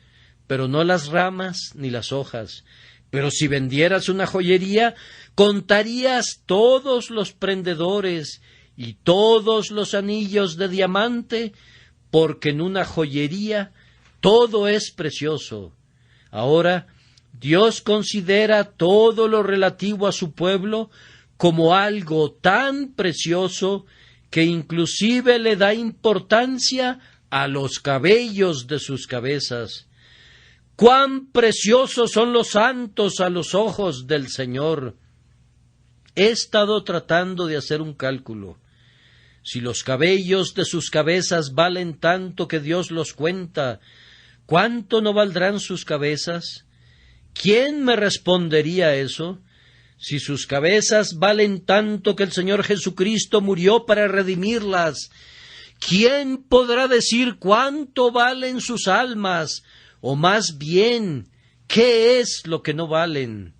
pero no las ramas ni las hojas. Pero si vendieras una joyería, contarías todos los prendedores y todos los anillos de diamante, porque en una joyería todo es precioso. Ahora, Dios considera todo lo relativo a su pueblo como algo tan precioso que inclusive le da importancia a los cabellos de sus cabezas. ¡Cuán preciosos son los santos a los ojos del Señor! He estado tratando de hacer un cálculo. Si los cabellos de sus cabezas valen tanto que Dios los cuenta, ¿cuánto no valdrán sus cabezas? ¿Quién me respondería eso? Si sus cabezas valen tanto que el Señor Jesucristo murió para redimirlas, ¿quién podrá decir cuánto valen sus almas? O más bien, ¿qué es lo que no valen?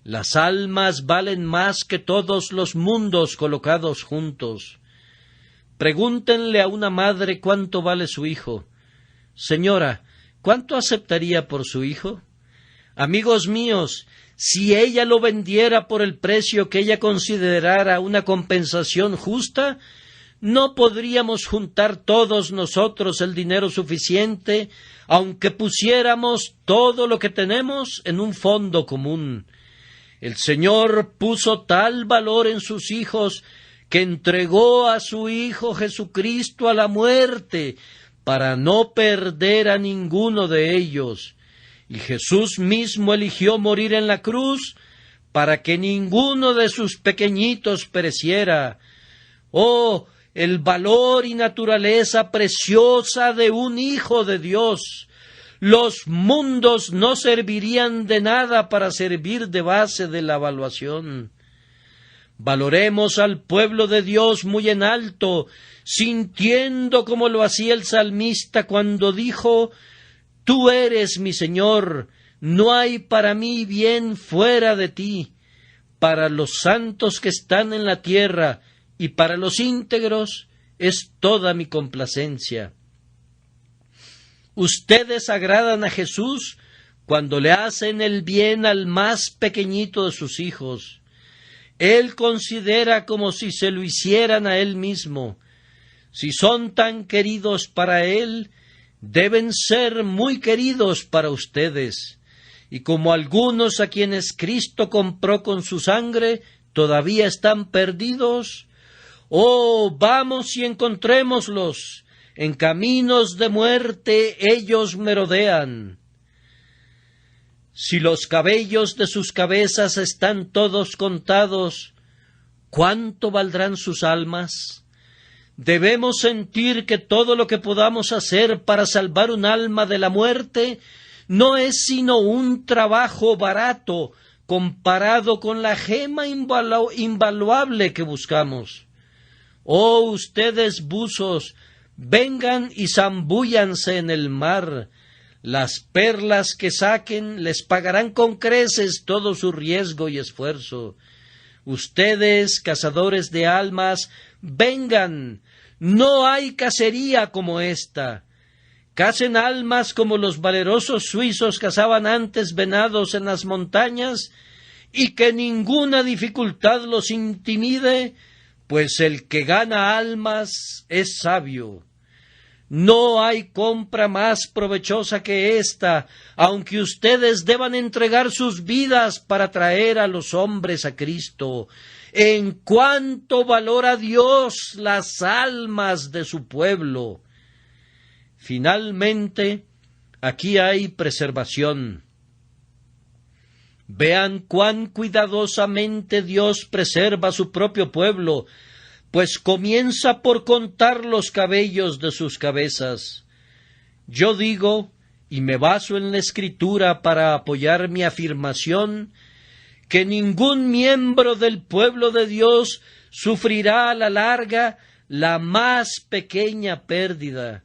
Las almas valen más que todos los mundos colocados juntos. Pregúntenle a una madre cuánto vale su hijo. Señora, ¿cuánto aceptaría por su hijo? Amigos míos, si ella lo vendiera por el precio que ella considerara una compensación justa, no podríamos juntar todos nosotros el dinero suficiente, aunque pusiéramos todo lo que tenemos en un fondo común. El Señor puso tal valor en sus hijos que entregó a su Hijo Jesucristo a la muerte para no perder a ninguno de ellos. Y Jesús mismo eligió morir en la cruz para que ninguno de sus pequeñitos pereciera. ¡Oh, el valor y naturaleza preciosa de un Hijo de Dios! Los mundos no servirían de nada para servir de base de la evaluación. Valoremos al pueblo de Dios muy en alto, sintiendo como lo hacía el salmista cuando dijo: Tú eres mi Señor, no hay para mí bien fuera de ti. Para los santos que están en la tierra y para los íntegros es toda mi complacencia. Ustedes agradan a Jesús cuando le hacen el bien al más pequeñito de sus hijos. Él considera como si se lo hicieran a Él mismo. Si son tan queridos para Él, deben ser muy queridos para ustedes. Y como algunos a quienes Cristo compró con su sangre, ¿Todavía están perdidos? ¡Oh, vamos y encontrémoslos! En caminos de muerte ellos merodean. Si los cabellos de sus cabezas están todos contados, ¿cuánto valdrán sus almas? Debemos sentir que todo lo que podamos hacer para salvar un alma de la muerte no es sino un trabajo barato comparado con la gema invaluable que buscamos. Oh, ustedes buzos, vengan y zambúllanse en el mar. Las perlas que saquen les pagarán con creces todo su riesgo y esfuerzo. Ustedes, cazadores de almas, vengan. No hay cacería como esta. Cacen almas como los valerosos suizos cazaban antes venados en las montañas, y que ninguna dificultad los intimide, pues el que gana almas es sabio. No hay compra más provechosa que esta, aunque ustedes deban entregar sus vidas para traer a los hombres a Cristo. En cuánto valora Dios las almas de su pueblo. Finalmente, aquí hay preservación. Vean cuán cuidadosamente Dios preserva a su propio pueblo, pues comienza por contar los cabellos de sus cabezas. Yo digo, y me baso en la Escritura para apoyar mi afirmación, que ningún miembro del pueblo de Dios sufrirá a la larga la más pequeña pérdida.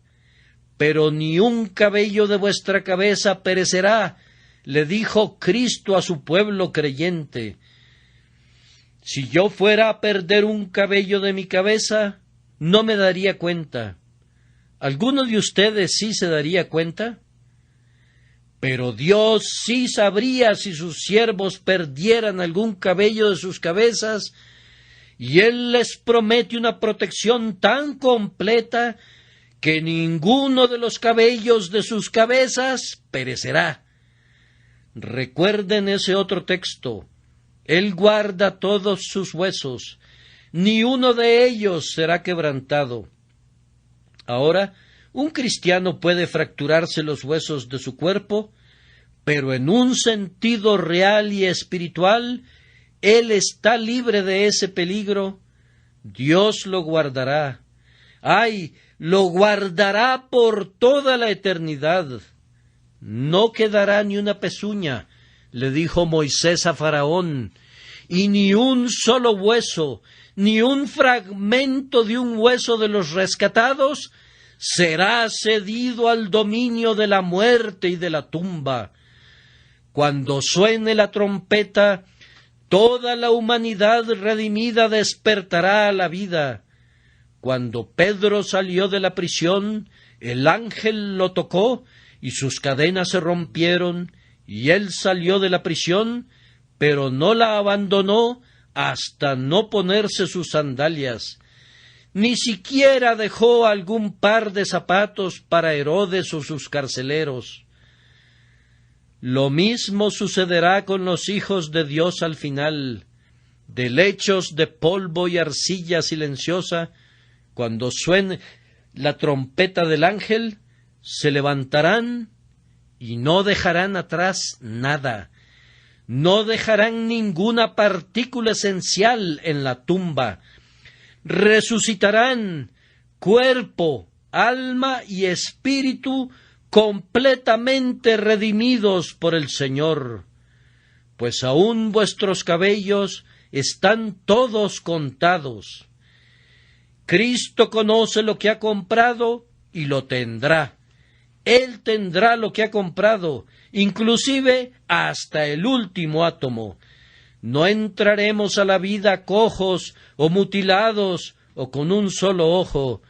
Pero ni un cabello de vuestra cabeza perecerá, le dijo Cristo a su pueblo creyente. Si yo fuera a perder un cabello de mi cabeza, no me daría cuenta. ¿Alguno de ustedes sí se daría cuenta? Pero Dios sí sabría si sus siervos perdieran algún cabello de sus cabezas, y Él les promete una protección tan completa que ninguno de los cabellos de sus cabezas perecerá. Recuerden ese otro texto. Él guarda todos sus huesos, ni uno de ellos será quebrantado. Ahora, un cristiano puede fracturarse los huesos de su cuerpo, pero en un sentido real y espiritual, él está libre de ese peligro. Dios lo guardará. ¡Ay! Lo guardará por toda la eternidad. No quedará ni una pezuña, le dijo Moisés a Faraón, y ni un solo hueso, ni un fragmento de un hueso de los rescatados será cedido al dominio de la muerte y de la tumba. Cuando suene la trompeta, toda la humanidad redimida despertará a la vida. Cuando Pedro salió de la prisión, el ángel lo tocó y sus cadenas se rompieron, y él salió de la prisión, pero no la abandonó hasta no ponerse sus sandalias. Ni siquiera dejó algún par de zapatos para Herodes o sus carceleros. Lo mismo sucederá con los hijos de Dios al final. De lechos de polvo y arcilla silenciosa, cuando suene la trompeta del ángel, se levantarán y no dejarán atrás nada. No dejarán ninguna partícula esencial en la tumba. Resucitarán cuerpo, alma y espíritu completamente redimidos por el Señor. Pues aún vuestros cabellos están todos contados. Cristo conoce lo que ha comprado y lo tendrá. Él tendrá lo que ha comprado, inclusive hasta el último átomo. No entraremos a la vida cojos o mutilados o con un solo ojo.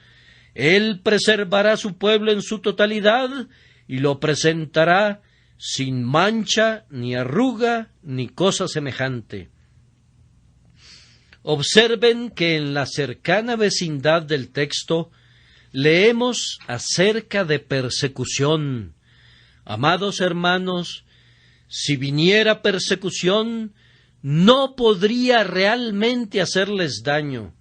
Él preservará su pueblo en su totalidad y lo presentará sin mancha, ni arruga, ni cosa semejante. Observen que en la cercana vecindad del texto leemos acerca de persecución. Amados hermanos, si viniera persecución, no podría realmente hacerles daño.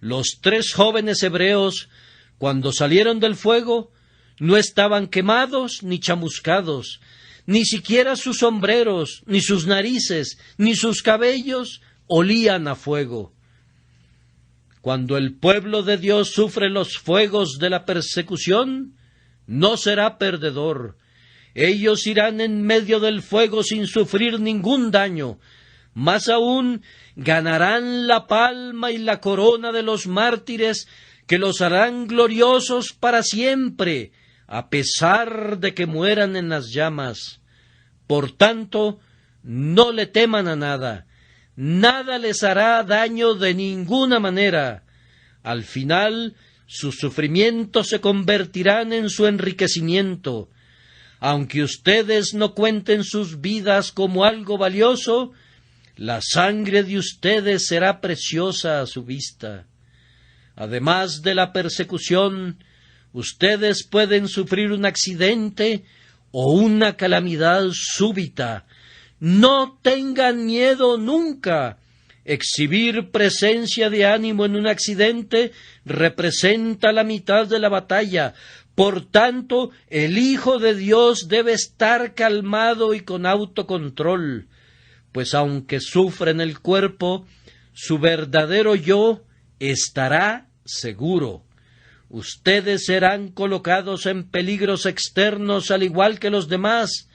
Los 3 jóvenes hebreos, cuando salieron del fuego, no estaban quemados ni chamuscados, ni siquiera sus sombreros, ni sus narices, ni sus cabellos olían a fuego. Cuando el pueblo de Dios sufre los fuegos de la persecución, no será perdedor. Ellos irán en medio del fuego sin sufrir ningún daño. Más aún, ganarán la palma y la corona de los mártires, que los harán gloriosos para siempre, a pesar de que mueran en las llamas. Por tanto, no le teman a nada. Nada les hará daño de ninguna manera. Al final, sus sufrimientos se convertirán en su enriquecimiento. Aunque ustedes no cuenten sus vidas como algo valioso, la sangre de ustedes será preciosa a su vista. Además de la persecución, ustedes pueden sufrir un accidente o una calamidad súbita. No tengan miedo nunca. Exhibir presencia de ánimo en un accidente representa la mitad de la batalla. Por tanto, el Hijo de Dios debe estar calmado y con autocontrol, pues aunque sufra en el cuerpo, su verdadero yo estará seguro. Ustedes serán colocados en peligros externos al igual que los demás,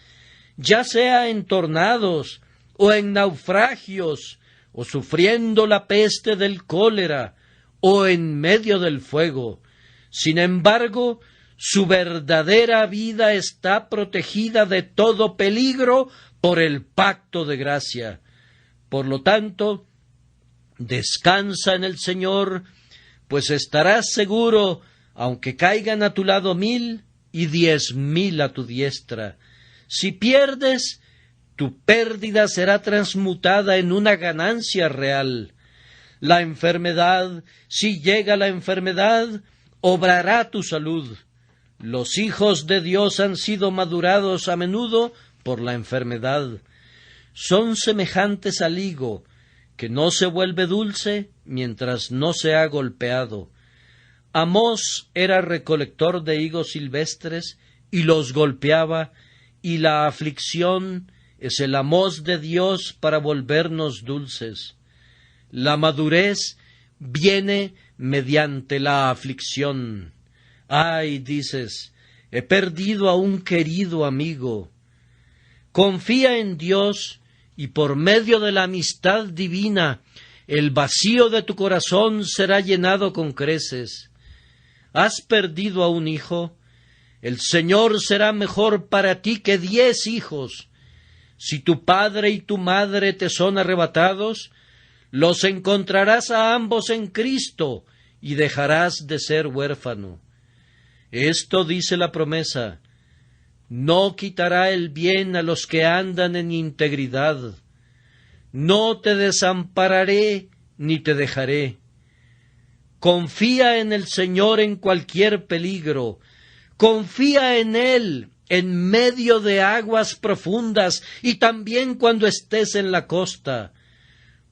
ya sea en tornados o en naufragios, o sufriendo la peste del cólera, o en medio del fuego. Sin embargo, su verdadera vida está protegida de todo peligro por el pacto de gracia. Por lo tanto, descansa en el Señor, pues estarás seguro, aunque caigan a tu lado 1000 y 10,000 a tu diestra. Si pierdes, tu pérdida será transmutada en una ganancia real. La enfermedad, si llega la enfermedad, obrará tu salud. Los hijos de Dios han sido madurados a menudo por la enfermedad. Son semejantes al higo, que no se vuelve dulce mientras no se ha golpeado. Amós era recolector de higos silvestres y los golpeaba, y la aflicción es el Amós de Dios para volvernos dulces. La madurez viene mediante la aflicción. Ay, dices, he perdido a un querido amigo. Confía en Dios y por medio de la amistad divina el vacío de tu corazón será llenado con creces. ¿Has perdido a un hijo? El Señor será mejor para ti que 10 hijos. Si tu padre y tu madre te son arrebatados, los encontrarás a ambos en Cristo y dejarás de ser huérfano. Esto dice la promesa: no quitará el bien a los que andan en integridad. No te desampararé ni te dejaré. Confía en el Señor en cualquier peligro. Confía en Él en medio de aguas profundas y también cuando estés en la costa.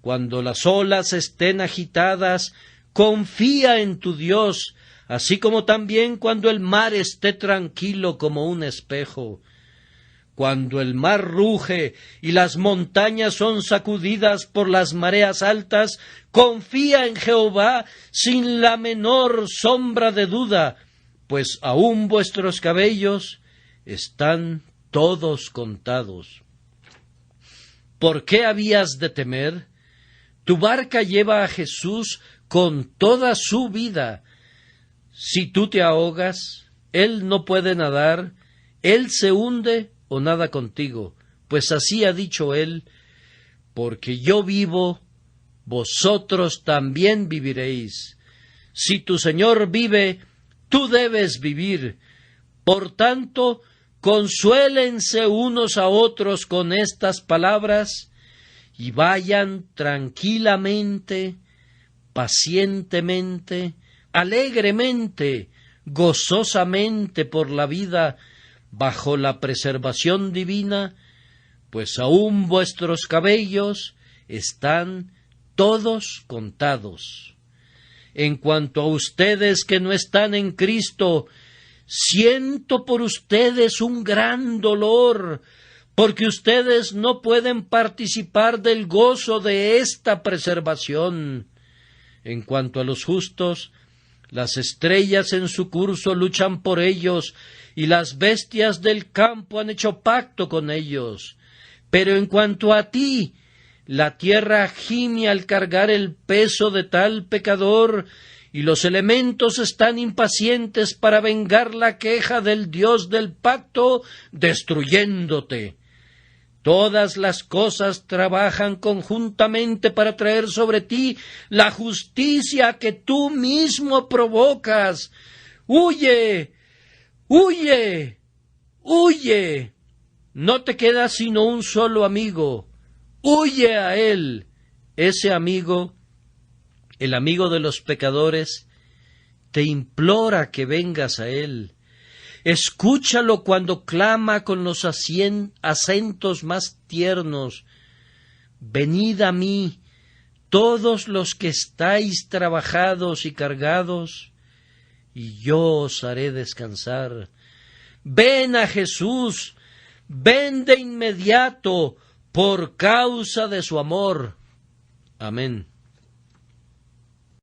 Cuando las olas estén agitadas, confía en tu Dios, así como también cuando el mar esté tranquilo como un espejo. Cuando el mar ruge y las montañas son sacudidas por las mareas altas, confía en Jehová sin la menor sombra de duda, pues aún vuestros cabellos están todos contados. ¿Por qué habías de temer? Tu barca lleva a Jesús con toda su vida. Si tú te ahogas, Él no puede nadar, Él se hunde o nada contigo, pues así ha dicho Él: porque yo vivo, vosotros también viviréis. Si tu Señor vive, tú debes vivir. Por tanto, consuélense unos a otros con estas palabras y vayan tranquilamente, pacientemente, alegremente, gozosamente por la vida bajo la preservación divina, pues aún vuestros cabellos están todos contados. En cuanto a ustedes que no están en Cristo, siento por ustedes un gran dolor, porque ustedes no pueden participar del gozo de esta preservación. En cuanto a los justos, las estrellas en su curso luchan por ellos, y las bestias del campo han hecho pacto con ellos. Pero en cuanto a ti, la tierra gime al cargar el peso de tal pecador, y los elementos están impacientes para vengar la queja del Dios del pacto, destruyéndote. Todas las cosas trabajan conjuntamente para traer sobre ti la justicia que tú mismo provocas. ¡Huye! ¡Huye! ¡Huye! No te queda sino un solo amigo. ¡Huye a él! Ese amigo, el amigo de los pecadores, te implora que vengas a él. Escúchalo cuando clama con los acentos más tiernos. Venid a mí, todos los que estáis trabajados y cargados, y yo os haré descansar. Ven a Jesús, ven de inmediato, por causa de su amor. Amén.